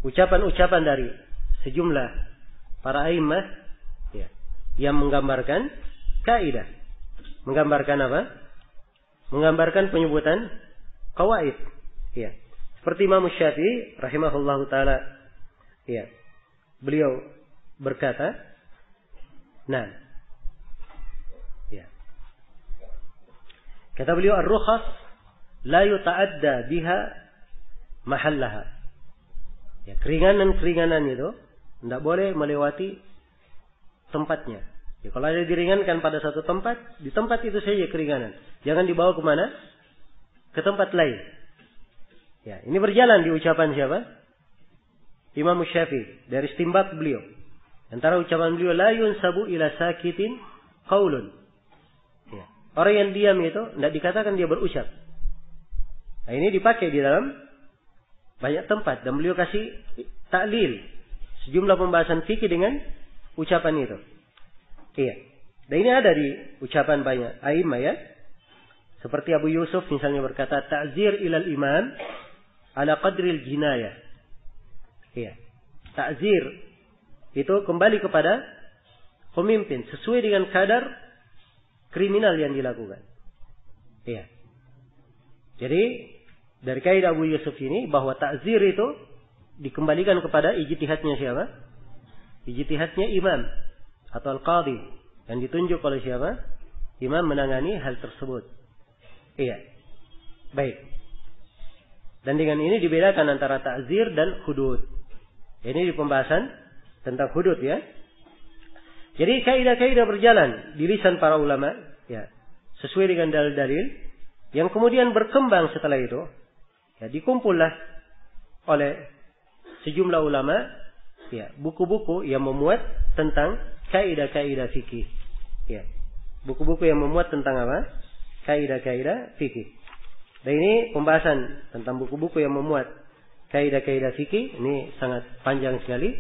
[SPEAKER 1] ucapan-ucapan dari sejumlah para a'immah ya, yang menggambarkan kaidah. Menggambarkan apa? Menggambarkan penyebutan qawaid. Ya. Seperti Imam Syafi'i rahimahullahu taala. Ya. Beliau berkata, nah. Ya. Kata beliau ar-rukhas la yuta'adda biha mahallaha. Ya, keringanan-keringanan itu tidak boleh melewati tempatnya. Ya, kalau ada diringankan pada satu tempat, di tempat itu saja keringanan. Jangan dibawa kemana? Ke tempat lain. Ya, ini berjalan di ucapan siapa? Imam Syafi'i dari istinbat beliau. Antara ucapan beliau la yunsabu ila sakitin qaulun. Ya. Orang yang diam itu tidak dikatakan dia berucap. Nah, ini dipakai di dalam banyak tempat dan beliau kasih taklil sejumlah pembahasan fikih dengan ucapan itu. Iya. Dan ini ada di ucapan banyak a'immah ya. Seperti Abu Yusuf misalnya berkata ta'zir ilal imam ala qadril jinayah. Iya. Ta'zir itu kembali kepada pemimpin sesuai dengan kadar kriminal yang dilakukan. Iya. Jadi dari kaidah Abu Yusuf ini bahwa ta'zir itu dikembalikan kepada ijtihadnya siapa? Ijtihadnya imam atau al-qadhi yang ditunjuk oleh siapa? Imam menangani hal tersebut. Iya. Baik. Dan dengan ini dibedakan antara ta'zir dan hudud. Ini di pembahasan tentang hudud ya. Jadi kaidah-kaidah berjalan di lisan para ulama ya. sesuai dengan dalil-dalil yang kemudian berkembang setelah itu. Ya, dikumpullah oleh sejumlah ulama ya, buku-buku yang memuat tentang kaidah-kaidah fikih. Ya. Buku-buku yang memuat tentang apa? Kaidah-kaidah fikih. Dan ini pembahasan tentang buku-buku yang memuat kaidah-kaidah fikih ini sangat panjang sekali.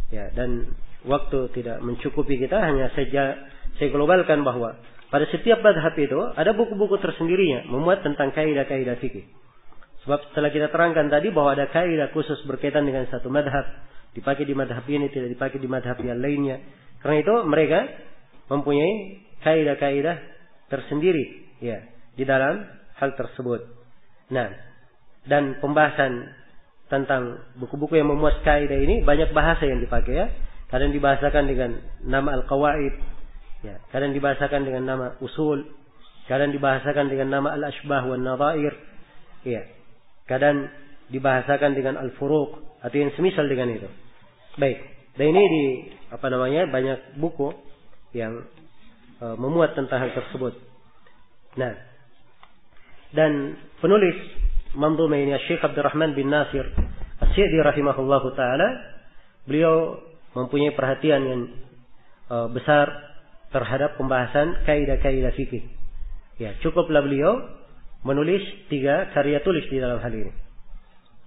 [SPEAKER 1] Ya, dan waktu tidak mencukupi kita, hanya saja saya globalkan bahwa pada setiap madhab itu ada buku-buku tersendirinya memuat tentang kaidah-kaidah fikih. Sebab setelah kita terangkan tadi bahwa ada kaidah khusus berkaitan dengan satu madhab, dipakai di madhab ini, tidak dipakai di madhab yang lainnya. Karena itu mereka mempunyai kaidah-kaidah tersendiri ya di dalam hal tersebut. Nah, dan pembahasan tentang buku-buku yang memuat kaidah ini banyak bahasa yang dipakai ya. Kadang dibahasakan dengan nama al-qawaid, ya. Kadang dibahasakan dengan nama usul, kadang dibahasakan dengan nama al-ashbah wan nadhair, ya. Kadang dibahasakan dengan al-furuq atau yang semisal dengan itu. Baik. Dan ini banyak buku yang memuat tentang hal tersebut. Nah, dan penulis manzumah ini Syekh Abdurrahman bin Nasir As-Sa'di rahimahullahu taala, beliau mempunyai perhatian yang besar terhadap pembahasan kaidah-kaidah fikih. Ya, cukuplah beliau menulis 3 karya tulis di dalam hal ini.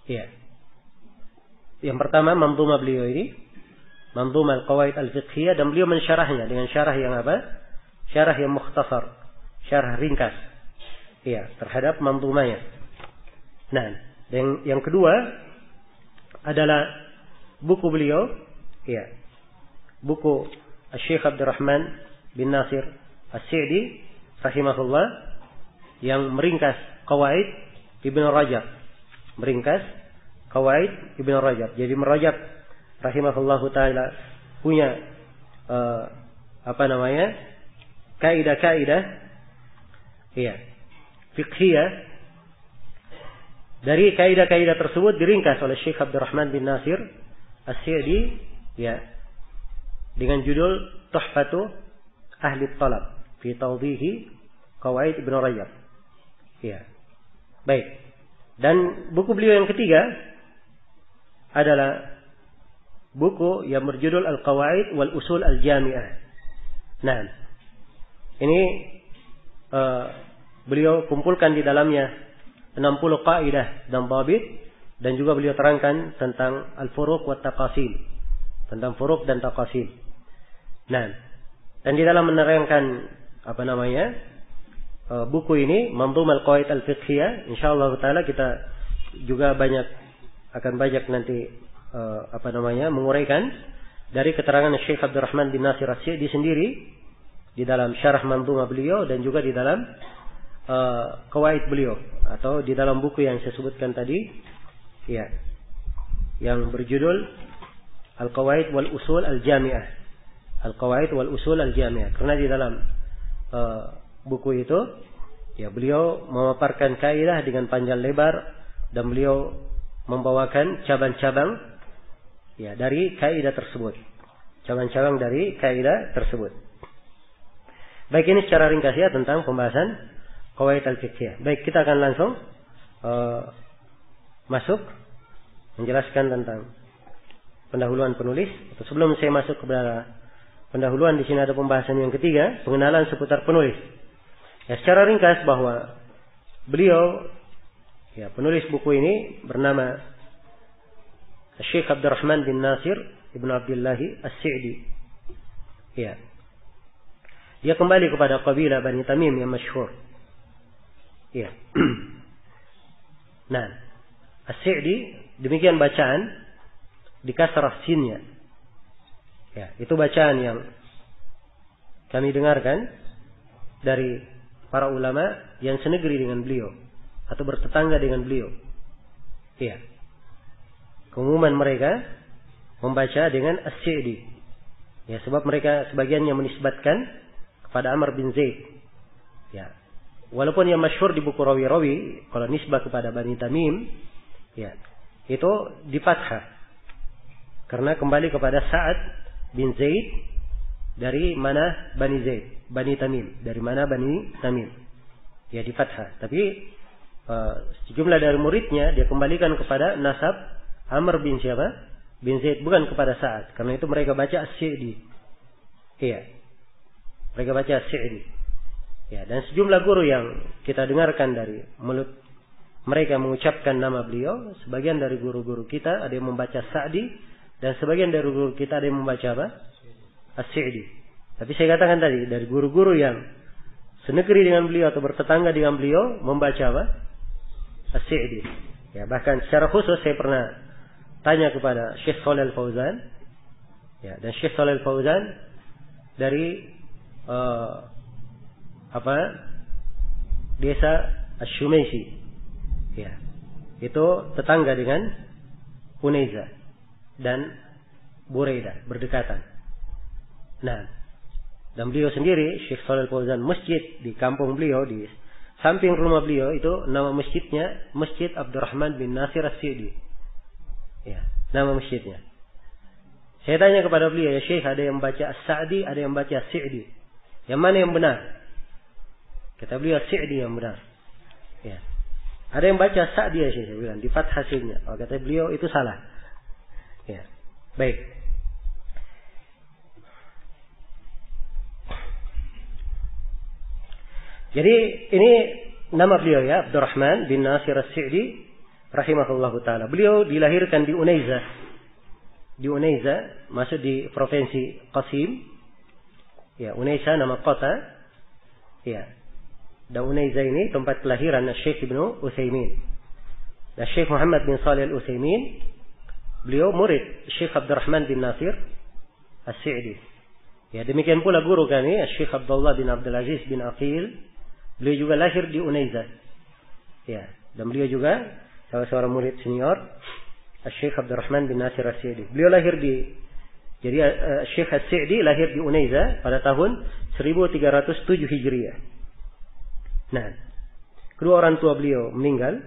[SPEAKER 1] Ya. Yang pertama manzumah beliau ini, manzumah al-qawaid al-fiqhiyah, dan beliau mensyarahnya dengan syarah yang apa? Syarah yang mukhtasar, syarah ringkas. Ya, terhadap manzumahnya. Nah, yang kedua adalah buku beliau, ya, buku Syekh Abdurrahman bin Nasir As-Sa'di rahimahullah yang meringkas qawaid Ibnu Rajab. Meringkas qawaid Ibnu Rajab. Jadi Rajab rahimahullahu taala punya kaidah-kaidah ya, fiqhiyah. Dari kaidah-kaidah tersebut diringkas oleh Syekh Abdurrahman bin Nasir As-Sa'di ya, dengan judul Tuhfatu Ahli Talab fi Tawdihi Qawaid Ibnu Rajab. Ya. Baik. Dan buku beliau yang ketiga adalah buku yang berjudul Al-Qawaid wal Usul Al-Jami'ah. Nah, ini beliau kumpulkan di dalamnya 60 kaidah dan dhabit, dan juga beliau terangkan tentang al-furuq wa taqasim, tentang furuq dan taqasim. Nah, dan di dalam menerangkan buku ini Manzumah al-Qawaid al-Fiqhiyah, insyaallah taala kita juga akan banyak nanti menguraikan dari keterangan Syekh Abdurrahman bin Nasir As-Sa'di sendiri di dalam syarah manzumah beliau, dan juga di dalam qawaid beliau, atau di dalam buku yang saya sebutkan tadi ya, yang berjudul Al-Qawaid wal Usul Al-Jami'ah. Al-Qawaid wal Usul Al-Jami'ah. Karena di dalam buku itu ya, beliau memaparkan kaidah dengan panjang lebar, dan beliau membawakan cabang-cabang ya dari kaidah tersebut. Cabang-cabang dari kaidah tersebut. Baik, ini secara ringkas ya tentang pembahasan Qawaid al-Fiqhiyah. Baik, kita akan langsung masuk menjelaskan tentang pendahuluan penulis. Atau sebelum saya masuk kepada pendahuluan, di sini ada pembahasan yang ketiga, pengenalan seputar penulis. Ya, secara ringkas bahwa beliau ya, penulis buku ini bernama Syekh Abdurrahman bin Nasir Ibn Abdullah As-Sa'di. Ya. Dia kembali kepada kabilah Bani Tamim yang masyhur. Ya. Nah, As-Sa'di, demikian bacaan di kasrah sinnya. Ya, itu bacaan yang kami dengarkan dari para ulama yang senegeri dengan beliau atau bertetangga dengan beliau. Ya. Keumuman mereka membaca dengan As-Sa'di. Ya, sebab mereka sebagiannya menisbatkan kepada Amr bin Zaid. Ya. Walaupun yang masyhur di buku rawi-rawi kalau nisbah kepada Bani Tamim ya, itu di fathah. Karena kembali kepada Sa'ad bin Zaid dari mana Bani Zaid. Bani Tamim. Dari mana Bani Tamim? Ya, di fathah. Tapi sejumlah dari muridnya dia kembalikan kepada nasab Amr bin siapa? Bin Zaid, bukan kepada Sa'ad. Karena itu mereka baca As-Sa'di. Iya. Mereka baca As-Sa'di. Ya, dan sejumlah guru yang kita dengarkan dari mulut mereka mengucapkan nama beliau, sebagian dari guru-guru kita ada yang membaca Sa'di, dan sebagian dari guru kita ada yang membaca apa? As-Sa'di. Tapi saya katakan tadi, dari guru-guru yang senegeri dengan beliau atau bertetangga dengan beliau membaca apa? As-Sa'di. Ya, bahkan secara khusus saya pernah tanya kepada Syekh Shalih Al-Fauzan. Ya, dan Syekh Shalih Al-Fauzan dari desa Asy-Syumaisi. Ya. Itu tetangga dengan Unaiza dan Buraidah, berdekatan. Nah, dan beliau sendiri Syekh Shalih Al-Fauzan, masjid di kampung beliau, di samping rumah beliau itu nama masjidnya Masjid Abdurrahman bin Nasir As-Sa'di. Ya, nama masjidnya. Saya tanya kepada beliau, ya Syekh, ada yang baca As-Sa'di, ada yang baca As-Sa'di. Yang mana yang benar? Kata beliau As-Sa'di yang benar. Ya. Ada yang baca Sa'di ya Syekh, saya bilang di fathah hasilnya. Oh, kata beliau itu salah. Ya. Baik. Jadi ini nama beliau ya, Abdurrahman bin Nasir As-Sa'di rahimahullahu taala. Beliau dilahirkan di Unaiza. Di Unaiza, masuk di provinsi Qasim. Ya, Unaiza nama kota. Ya. Dan Unaiza ini tempat kelahiran Syekh Ibnu Utsaimin. Dan Syekh Muhammad bin Shalih Al-Utsaimin, beliau murid Syekh Abdurrahman bin Nasir As-Sa'di. Ya, demikian pula guru kami Syekh Abdullah bin Abdul Aziz bin Aqil. Beliau juga lahir di Unaiza. Ya, dan beliau juga salah seorang murid senior Syekh Abdurrahman bin Nasir As-Sa'di. Beliau lahir jadi Syekh As-Sa'di lahir di Unaiza pada tahun 1307 Hijriah. Nah, kedua orang tua beliau meninggal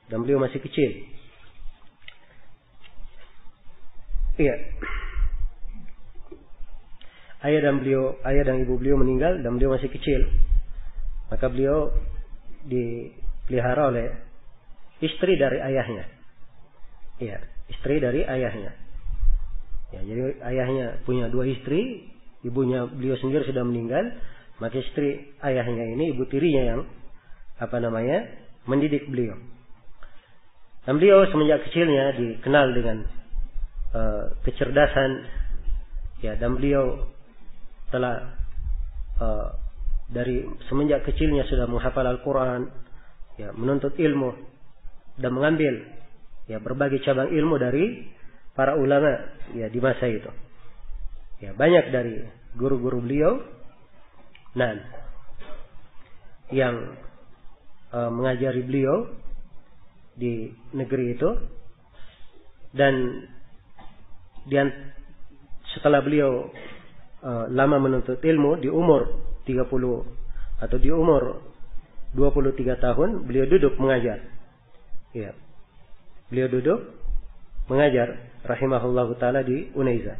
[SPEAKER 1] dan beliau masih kecil. Iya. Ayah dan ibu beliau meninggal dan beliau masih kecil. Maka beliau dipelihara oleh istri dari ayahnya. Ya, istri dari ayahnya. Ya, jadi ayahnya punya dua istri, ibunya beliau sendiri sudah meninggal, maka istri ayahnya ini, ibu tirinya yang mendidik beliau. Dan beliau semenjak kecilnya dikenal dengan kecerdasan, ya, dan beliau telah dari semenjak kecilnya sudah menghafal Al-Quran, ya, menuntut ilmu dan mengambil ya berbagai cabang ilmu dari para ulama ya di masa itu. Ya, banyak dari guru-guru beliau yang mengajari beliau di negeri itu, dan setelah beliau lama menuntut ilmu, di umur 30 atau di umur 23 tahun beliau duduk mengajar. Ya. Beliau duduk mengajar rahimahullahu taala di Unaiza.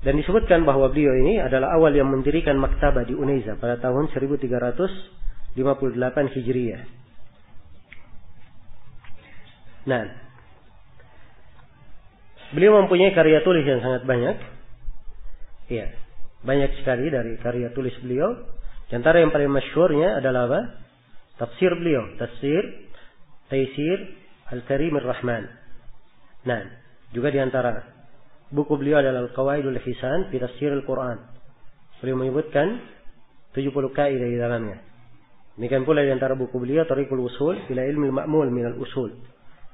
[SPEAKER 1] Dan disebutkan bahwa beliau ini adalah awal yang mendirikan maktabah di Unaiza pada tahun 1358 Hijriah. Nah, beliau mempunyai karya tulis yang sangat banyak. Ya, banyak sekali dari karya tulis beliau. Di antara yang paling masyhurnya adalah apa? Tafsir beliau, Tafsir Taisir Al-Karim Ar-Rahman. Nah, juga di antara buku beliau adalah Al-Qawaidul Hisan fi Tafsir Al-Quran. Beliau menyebutkan 70 kaidah di dalamnya. Demikian pula di antara buku beliau Thariqul Usul ila Ilmil Ma'mul minal Usul.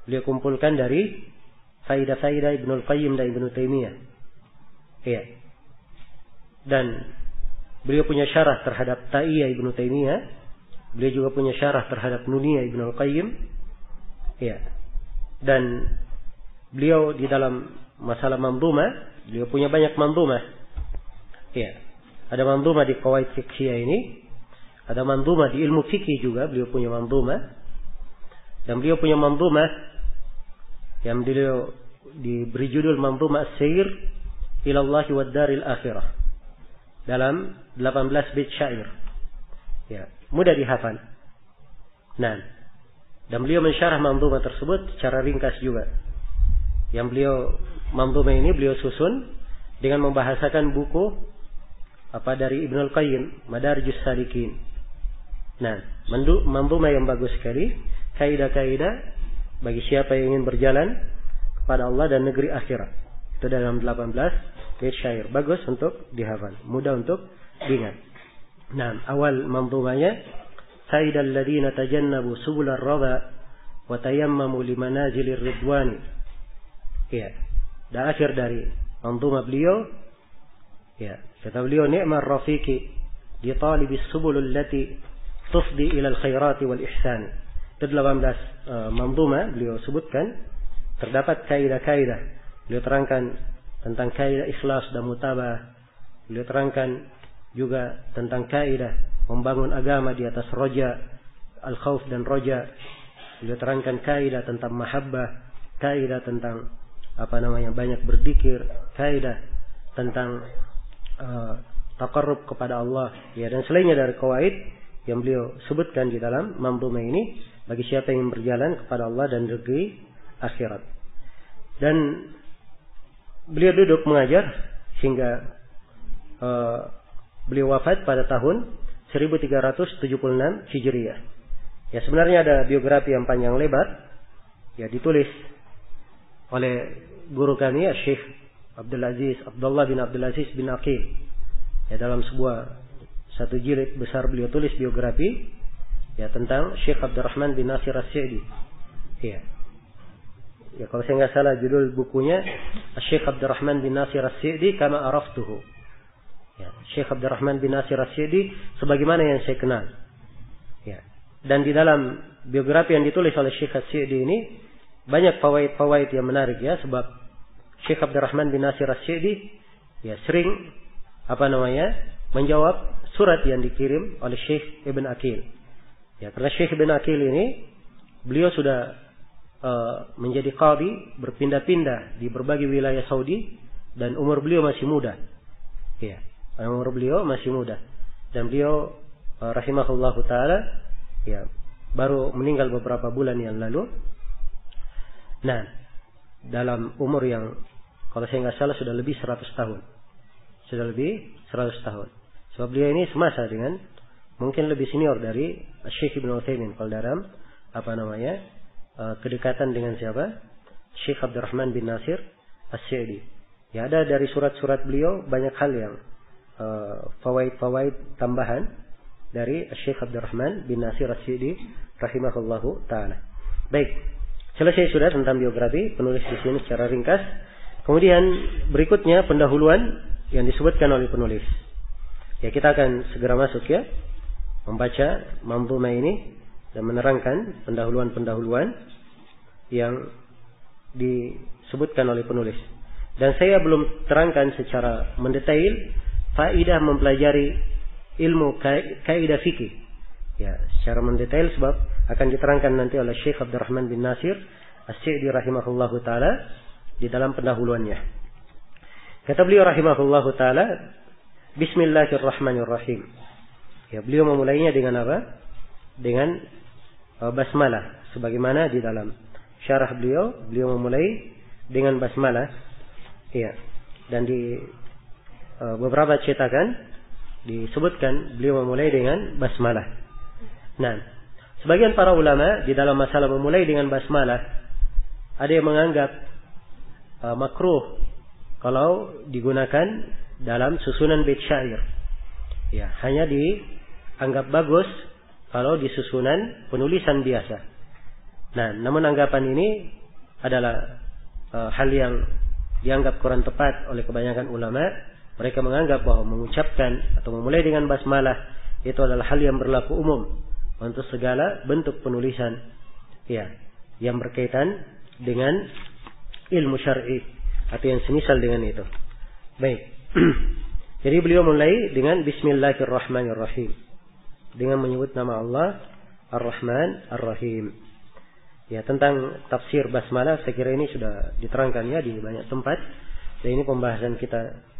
[SPEAKER 1] Beliau kumpulkan dari faidah-faidah Ibnul Qayyim dan Ibnu Taimiyah. Iya. Dan beliau punya syarah terhadap Ta'iyah Ibnu Taimiyah. Beliau juga punya syarah terhadap Nuniyah Ibnul Qayyim. Iya. Dan beliau di dalam masalah manzumah, beliau punya banyak manzumah. Iya. Ada manzumah di qawaid fiqhiyah ini, ada manzumah di ilmu fikih juga, beliau punya manzumah. Dan beliau punya manzumah yang beliau diberi judul Manzumah As-Sair ila Allah wad Daril Akhirah. dalam 18 bait syair. Ya, mudah dihafal. Nah, dan beliau mensyarah manzumah tersebut secara ringkas juga. Yang beliau manzumah ini beliau susun dengan membahasakan buku dari Ibnul Qayyim, Madarijus Salikin. Nah, manzumah yang bagus sekali, kaidah-kaidah bagi siapa yang ingin berjalan kepada Allah dan negeri akhirat. Itu dalam 18 bait syair. Bagus untuk dihafal, mudah untuk diingat. Nah, awal manzumahnya, saidal ladzina tajannabu subular radha wa tayammamu limanazilir ridwani. Ya. Dan akhir dari manzumah beliau, ya, kata beliau, ni'mar rafiqi di talibis subulul lati tufdi ila al khairati wal ihsani. Itu 18 manzumah beliau sebutkan, terdapat kaidah-kaidah. Beliau terangkan tentang kaidah ikhlas dan mutabah. Beliau terangkan juga tentang kaidah membangun agama di atas roja, al-khauf dan roja. Beliau terangkan kaidah tentang mahabbah, kaidah tentang banyak berzikir, kaidah tentang taqarrub kepada Allah, ya, dan selainnya dari kawaid yang beliau sebutkan di dalam manzumah ini bagi siapa yang berjalan kepada Allah dan negeri akhirat. Dan beliau duduk mengajar hingga beliau wafat pada tahun 1376 Hijriah. Ya, sebenarnya ada biografi yang panjang lebar, ya, ditulis oleh guru kami, Syekh Abdullah bin Abdul Aziz bin Aqil. Ya, dalam satu jilid besar beliau tulis biografi, ya, tentang Syekh Abdurrahman bin Nasir As-Sa'di. Ya. Ya, kalau saya nggak salah judul bukunya Syekh Abdurrahman bin Nasir As-Sa'di kama araftuhu. Ya, Syekh Abdurrahman bin Nasir As-Sa'di sebagaimana yang saya kenal. Ya. Dan di dalam biografi yang ditulis oleh Syekh As-Sa'di ini banyak fawaid yang menarik, ya, sebab Syekh Abdurrahman bin Nasir As-Sa'di, ya, sering menjawab surat yang dikirim oleh Syekh Ibn Aqil. Ya, karena Syekh Ibn Aqil ini beliau sudah menjadi qadhi, berpindah-pindah di berbagai wilayah Saudi, dan umur beliau masih muda. Ya, umur beliau masih muda, dan beliau rahimahullahu taala, ya, baru meninggal beberapa bulan yang lalu. Nah, dalam umur yang kalau saya nggak salah sudah lebih 100 tahun. Sudah lebih 100 tahun. Sebab beliau ini semasa dengan, mungkin lebih senior dari Syekh Ibn Utsaimin kalau dalam kedekatan dengan siapa? Syekh Abdurrahman bin Nasir As-Sa'di. Ya, ada dari surat-surat beliau banyak hal yang fawaid tambahan dari Syekh Abdurrahman bin Nasir As-Sa'di rahimahullahu taala. Baik, selesai sudah tentang biografi penulis di sini secara ringkas. Kemudian berikutnya pendahuluan yang disebutkan oleh penulis. Ya, kita akan segera masuk, ya, membaca manzumah ini dan menerangkan pendahuluan-pendahuluan yang disebutkan oleh penulis. Dan saya belum terangkan secara mendetail faedah mempelajari ilmu kaidah fikih. Ya, secara mendetail sebab akan diterangkan nanti oleh Syekh Abdurrahman bin Nasir As-Sa'di rahimahullahu taala di dalam pendahuluannya. Kata beliau rahimahullahu taala, Bismillahirrahmanirrahim. Ya, beliau memulainya dengan apa? Dengan basmalah, sebagaimana di dalam syarah beliau memulai dengan basmalah. Ya, dan di beberapa cetakan disebutkan beliau memulai dengan basmalah. Nah, sebagian para ulama di dalam masalah memulai dengan basmalah ada yang menganggap makruh kalau digunakan dalam susunan bait syair. Ya, hanya dianggap bagus kalau di susunan penulisan biasa. Nah, namun anggapan ini adalah hal yang dianggap kurang tepat oleh kebanyakan ulama. Mereka menganggap bahwa mengucapkan atau memulai dengan basmalah itu adalah hal yang berlaku umum untuk segala bentuk penulisan, ya, yang berkaitan dengan ilmu syar'i atau yang semisal dengan itu. Baik. Jadi beliau mulai dengan Bismillahirrahmanirrahim, dengan menyebut nama Allah Ar-Rahman Ar-Rahim. Ya, tentang tafsir basmalah saya kira ini sudah diterangkan, ya, di banyak tempat. Dan ini pembahasan kita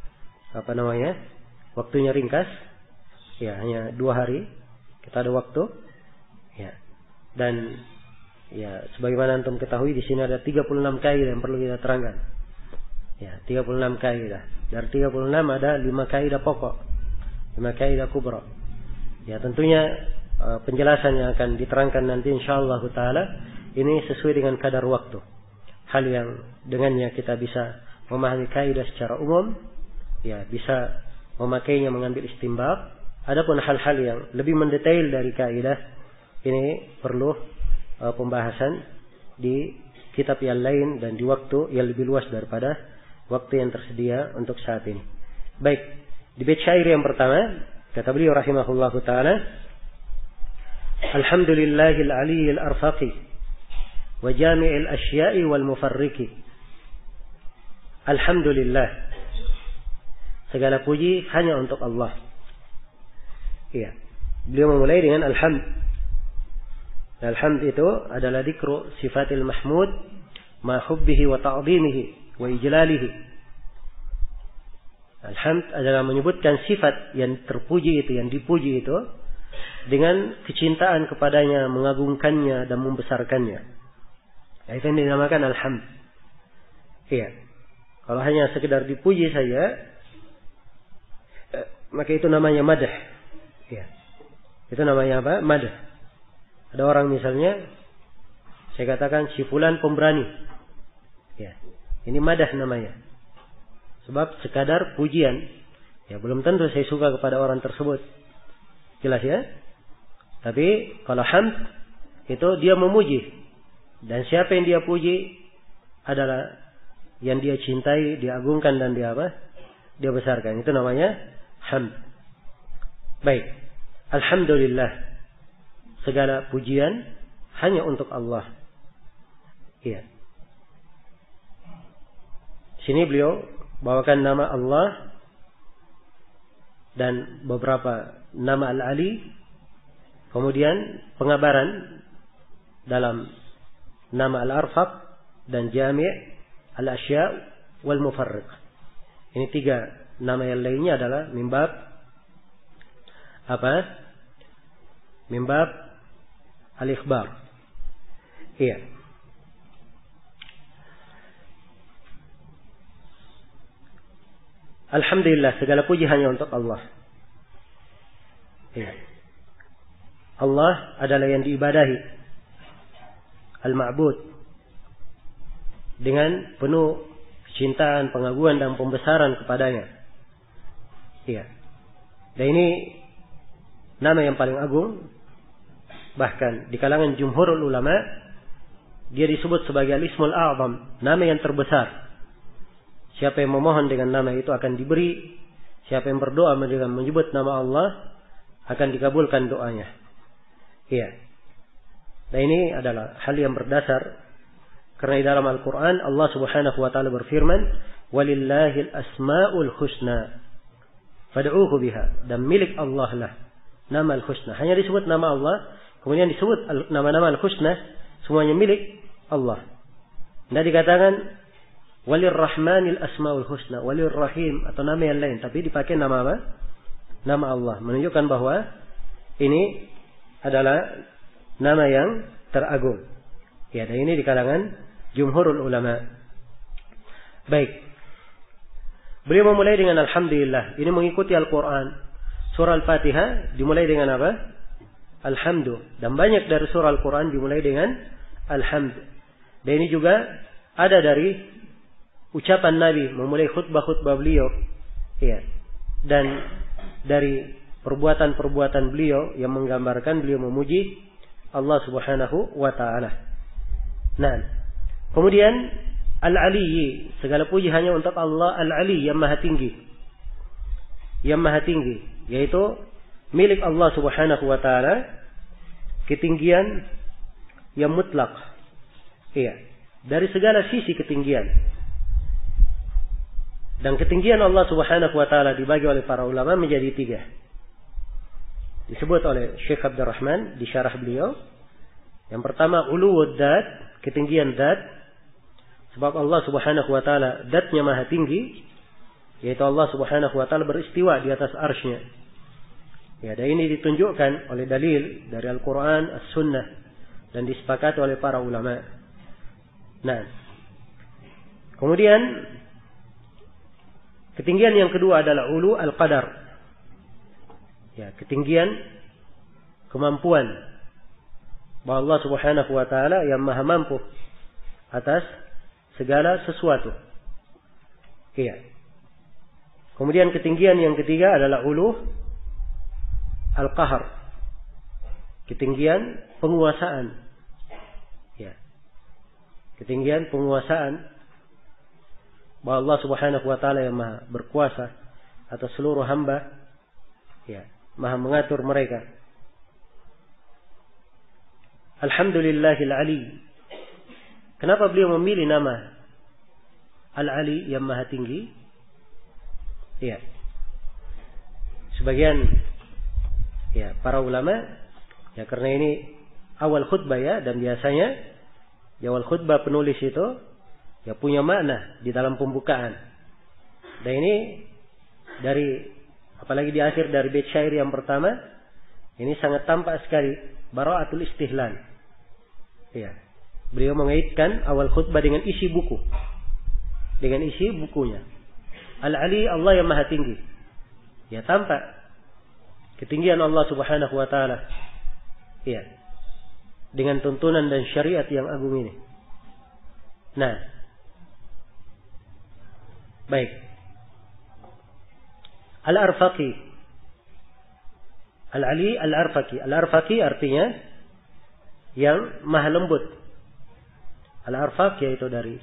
[SPEAKER 1] waktunya ringkas, ya hanya 2 hari kita ada waktu, ya. Dan ya sebagaimana antum ketahui di sini ada 36 kaidah yang perlu kita terangkan. Ya, 36 kaidah. Dari 36 ada 5 kaidah pokok, 5 kaidah kubra. Ya, tentunya penjelasan yang akan diterangkan nanti insyaallah taala ini sesuai dengan kadar waktu. Hal yang dengannya kita bisa memahami kaidah secara umum, ya bisa memakainya mengambil istinbat. Adapun hal-hal yang lebih mendetail dari kaidah ini perlu pembahasan di kitab yang lain dan di waktu yang lebih luas daripada waktu yang tersedia untuk saat ini. Baik, di bait syair yang pertama kata beliau rahimahullahu taala, Alhamdulillahil aliyyil arfaqi wa jami'il asya'i wal mufarriqi. Alhamdulillah, segala puji hanya untuk Allah. Iya. Beliau memulai dengan alhamd. Alhamd itu adalah dzikru sifatil mahmud ma hubbihi wa ta'dhimihi wa ijlalihi. Alhamd adalah menyebutkan sifat yang terpuji itu, yang dipuji itu dengan kecintaan kepadanya, mengagungkannya dan membesarkannya. Itu yang dinamakan alhamd. Iya. Kalau hanya sekedar dipuji saja, maka itu namanya madah. Ya. Itu namanya apa? Madah. Ada orang misalnya, saya katakan si fulan pemberani. Ya. Ini madah namanya. Sebab sekadar pujian. Ya, belum tentu saya suka kepada orang tersebut. Jelas ya? Tapi kalau hamd itu dia memuji. Dan siapa yang dia puji adalah yang dia cintai, dia agungkan dan dia apa? Dia besarkan. Itu namanya hamd. Baik, alhamdulillah, segala pujian hanya untuk Allah. Iya. Sini beliau bawakan nama Allah dan beberapa nama Al-Ali, kemudian pengabaran dalam nama Al-Arfaq dan Jami' Al-Asya' wal Mufarriq. Ini 3 nama yang lainnya adalah mimbab apa? Mimbab al-ikhbar. Iya. Alhamdulillah, segala puji hanya untuk Allah. Iya. Allah adalah yang diibadahi, al-ma'bud, dengan penuh kecintaan, pengagungan dan pembesaran kepadanya. Iya. Dan ini nama yang paling agung, bahkan di kalangan jumhurul ulama dia disebut sebagai al-ismul a'zam, nama yang terbesar. Siapa yang memohon dengan nama itu akan diberi, siapa yang berdoa dengan menyebut nama Allah akan dikabulkan doanya. Iya. Dan ini adalah hal yang berdasar karena di dalam Al-Qur'an Allah Subhanahu wa taala berfirman, "Walillahil asmaul husna fad'uuhu biha." Dan milik Allah lah nama al-husna. Hanya disebut nama Allah, kemudian disebut nama-nama al-husna, semuanya milik Allah. Tidak dikatakan walirrahmanil asmaul husna, walirrahim atau nama yang lain, tapi dipakai nama apa? Nama Allah, menunjukkan bahwa ini adalah nama yang teragung. Ya, dan ini di kalangan jumhurul ulama. Baik. Beliau memulai dengan alhamdulillah. Ini mengikuti Al-Quran. Surah Al-Fatihah dimulai dengan apa? Alhamdu. Dan banyak dari surah Al-Quran dimulai dengan alhamdu. Dan ini juga ada dari ucapan Nabi memulai khutbah-khutbah beliau. Ya. Dan dari perbuatan-perbuatan beliau yang menggambarkan beliau memuji Allah Subhanahu wa ta'ala. Nah, kemudian Al-Ali, segala puji hanya untuk Allah Al-Ali yang maha tinggi. Yang maha tinggi, yaitu milik Allah Subhanahu wa ta'ala, ketinggian yang mutlak. Iya, dari segala sisi ketinggian. Dan ketinggian Allah Subhanahu wa ta'ala dibagi oleh para ulama menjadi 3. Disebut oleh Syekh Abdul Rahman di syarah beliau. Yang pertama uluwud dzat, ketinggian dzat. Sebab Allah Subhanahu wa ta'ala dzatnya maha tinggi. yaitu Allah Subhanahu wa taala beristiwa di atas arsy-Nya. Ya, dan ini ditunjukkan oleh dalil dari Al-Qur'an, As-Sunnah, dan disepakati oleh para ulama. Nah, kemudian ketinggian yang kedua adalah ulu al-qadar. Ya, ketinggian kemampuan bahwa Allah Subhanahu wa taala yang maha mampu atas segala sesuatu. Iya. Kemudian ketinggian yang ketiga adalah ulu al-qahar. Ketinggian penguasaan. Ya. Ketinggian penguasaan bahwa Allah Subhanahu wa taala yang maha berkuasa atas seluruh hamba. Ya, maha mengatur mereka. Alhamdulillahil Ali. Kenapa beliau memilih nama Al-Ali yang maha tinggi? Ya. Sebagian ya para ulama ya karena ini awal khutbah ya, dan biasanya di awal khutbah penulis itu ya punya makna di dalam pembukaan. Dan ini dari apalagi di akhir dari bait syair yang pertama ini sangat tampak sekali bara'atul istihlal. Ya. Beliau mengaitkan awal khutbah dengan isi buku. Dengan isi bukunya. Al-Ali, Allah yang maha tinggi. Ya, tampak ketinggian Allah Subhanahu wa taala. Ya. Dengan tuntunan dan syariat yang agung ini. Nah. Baik. Al-Arfaqi. Al-Ali Al-Arfaqi. Al-Arfaqi artinya yang maha lembut. Al-Arfaq yaitu dari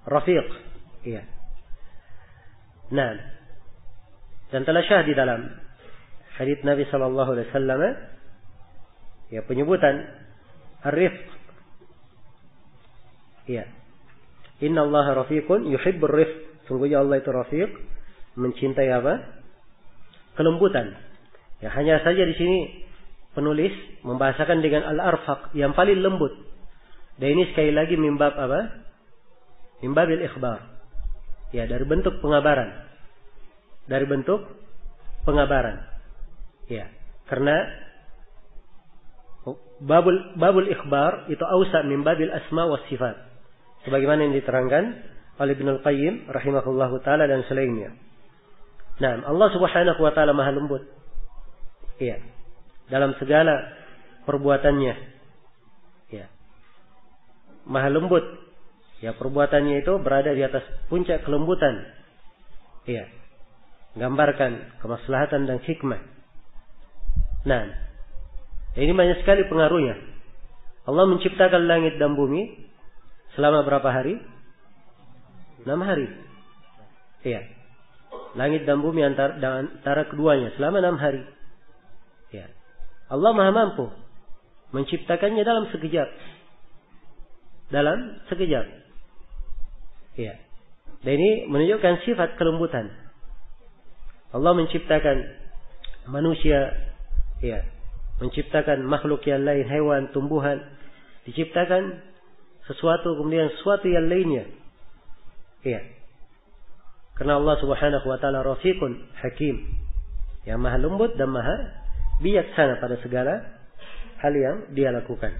[SPEAKER 1] Rafiq. Iya. Nah. Dan telah syah di dalam hadits Nabi sallallahu alaihi wasallam ya penyebutan ar-rifq. Iya. Inna Allah rafiqun yuhibbur rifq. Sungguhnya Allah itu rafiq, mencintai apa? Kelembutan. Ya, hanya saja di sini penulis membahasakan dengan al-arfaq yang paling lembut. Dan ini sekali lagi mimbab apa? Mimbabil ikhbar. Ya, dari bentuk pengabaran. Dari bentuk pengabaran. Ya, karena babul ikhbar itu ausa min babil asma was sifat. Sebagaimana yang diterangkan oleh Ibnu Al-Qayyim rahimahullahu taala dan selainnya. Nah, Allah Subhanahu wa taala maha lembut. Iya. Dalam segala perbuatannya. Ya. Maha lembut. Ya, perbuatannya itu berada di atas puncak kelembutan. Iya. Gambarkan kemaslahatan dan hikmah. Nah, ini banyak sekali pengaruhnya. Allah menciptakan langit dan bumi selama berapa hari? 6 hari. Iya. Langit dan bumi antara keduanya selama 6 hari. Ya. Allah maha mampu menciptakannya dalam sekejap. Dalam sekejap. Ya. Dan ini menunjukkan sifat kelembutan. Allah menciptakan manusia, ya, menciptakan makhluk yang lain, hewan, tumbuhan, diciptakan sesuatu kemudian sesuatu yang lainnya. Ya. Karena Allah Subhanahu wa taala Rafiqun Hakim, yang maha lembut dan maha bijaksana pada segala hal yang dia lakukan.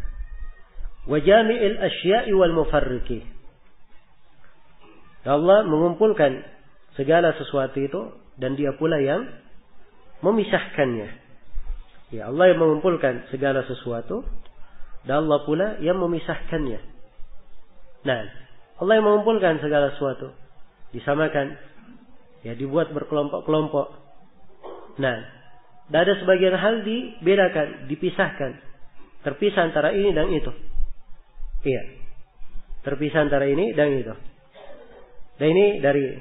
[SPEAKER 1] Wa jami'il asya'i wal mufarriqi. Allah mengumpulkan segala sesuatu itu dan dia pula yang memisahkannya. Ya, Allah yang mengumpulkan segala sesuatu dan Allah pula yang memisahkannya. Nah, Allah yang mengumpulkan segala sesuatu disamakan, ya, dibuat berkelompok-kelompok. Nah, dan ada sebagian hal dibedakan, dipisahkan, terpisah antara ini dan itu. Iya, terpisah antara ini dan itu. Dan ini dari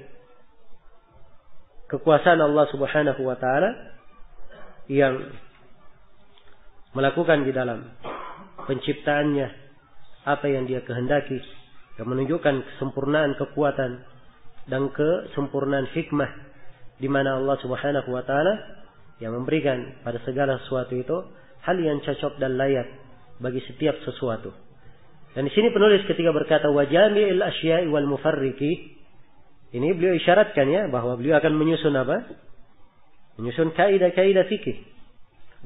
[SPEAKER 1] kekuasaan Allah Subhanahu wa taala yang melakukan di dalam penciptaannya apa yang dia kehendaki, yang menunjukkan kesempurnaan kekuatan dan kesempurnaan hikmah di mana Allah Subhanahu wa taala yang memberikan pada segala sesuatu itu hal yang cocok dan layak bagi setiap sesuatu. Dan di sini penulis ketika berkata wa jami'il asya'i wal mufarriqi, Ini beliau isyaratkan ya, bahwa beliau akan menyusun apa? Menyusun kaidah-kaidah fikih.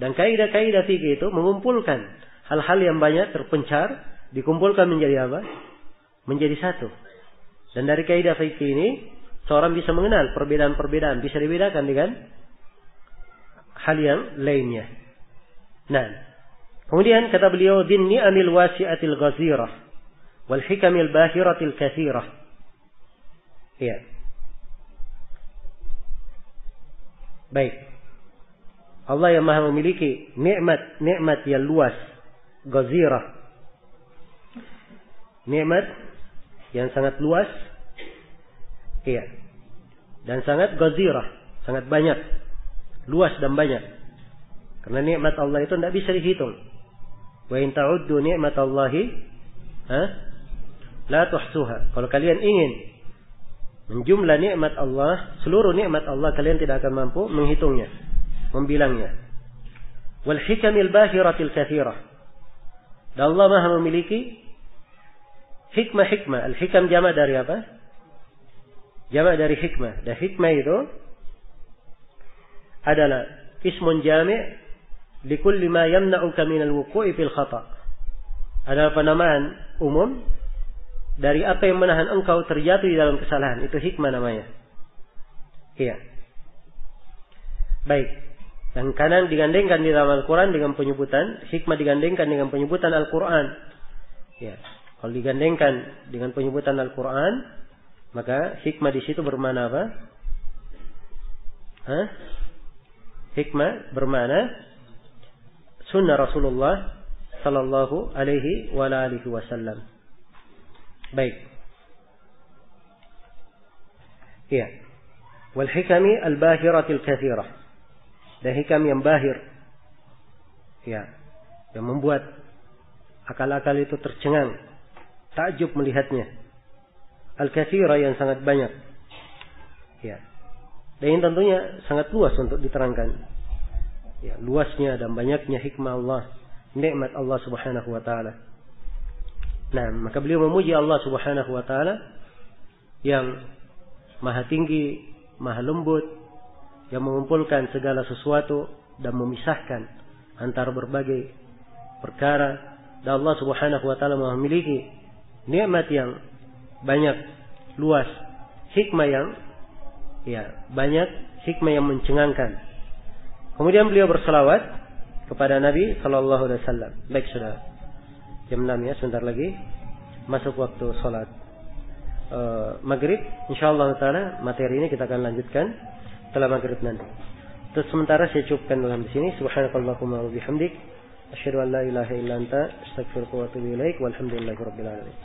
[SPEAKER 1] Dan kaidah-kaidah fikih itu mengumpulkan hal-hal yang banyak terpencar, dikumpulkan menjadi apa? Menjadi satu. Dan dari kaidah fikih ini, seorang bisa mengenal perbedaan-perbedaan, bisa dibedakan dengan hal yang lainnya. Nah, kemudian kata beliau, din ni'amil wasi'atil ghazirah wal hikamil bahiratil katsirah. Iya. Baik. Allah yang Maha memiliki nikmat yang luas, ghazirah. Nikmat yang sangat luas. Iya. Dan sangat ghazirah, sangat banyak. Luas dan banyak. Karena nikmat Allah itu tidak bisa dihitung. Wa in ta'uddu ni'matallahi la tuhsuha. Kalau kalian ingin menjumlah nikmat Allah, seluruh nikmat Allah, kalian tidak akan mampu menghitungnya, membilangnya. Wal hikamil bahiratil katsirah. Dan Allah Maha memiliki hikmah-hikmah. Al-hikam jamak dari apa? Jamak dari hikmah. Dan hikmah itu adalah ismun jami' likulli ma yamna'uka minal wuqu'i fil khata'. Adalah penamaan umum dari apa yang menahan engkau terjatuh di dalam kesalahan. Itu hikmah namanya. Iya. Baik. Dan kadang digandengkan di dalam Al-Quran dengan penyebutan, hikmah digandengkan dengan penyebutan Al-Quran. Ya. Kalau digandengkan dengan penyebutan Al-Quran, maka hikmah di situ bermakna apa? Hikmah bermakna sunnah Rasulullah sallallahu alaihi wa alihi wasallam. Baik. Iya. Wal hikami al-bahiratil katsirah. Dan hikam yang bahir. Ya. Yang membuat akal-akal itu tercengang, takjub melihatnya. Al-katsirah yang sangat banyak. Ya. Dan ini tentunya sangat luas untuk diterangkan. Ya, luasnya dan banyaknya hikmah Allah, nikmat Allah Subhanahu wa taala. Nah, maka beliau memuji Allah Subhanahu wa taala yang maha tinggi, maha lembut, yang mengumpulkan segala sesuatu dan memisahkan antara berbagai perkara. Dan Allah Subhanahu wa taala memiliki nikmat yang banyak, luas, hikmah yang banyak, hikmah yang mencengangkan. Kemudian beliau berselawat kepada Nabi sallallahu alaihi wasallam. Baik, saudara. Jam 6 ya, sebentar lagi masuk waktu salat maghrib. Insyaallah taala materi ini kita akan lanjutkan setelah maghrib nanti. Terus sementara saya cukupkan dalam di sini. Subhanakallahumma wa bihamdik, asyhadu an la ilaha illa anta, astaghfiruka wa atubu ilaik. Walhamdulillahirabbil alamin.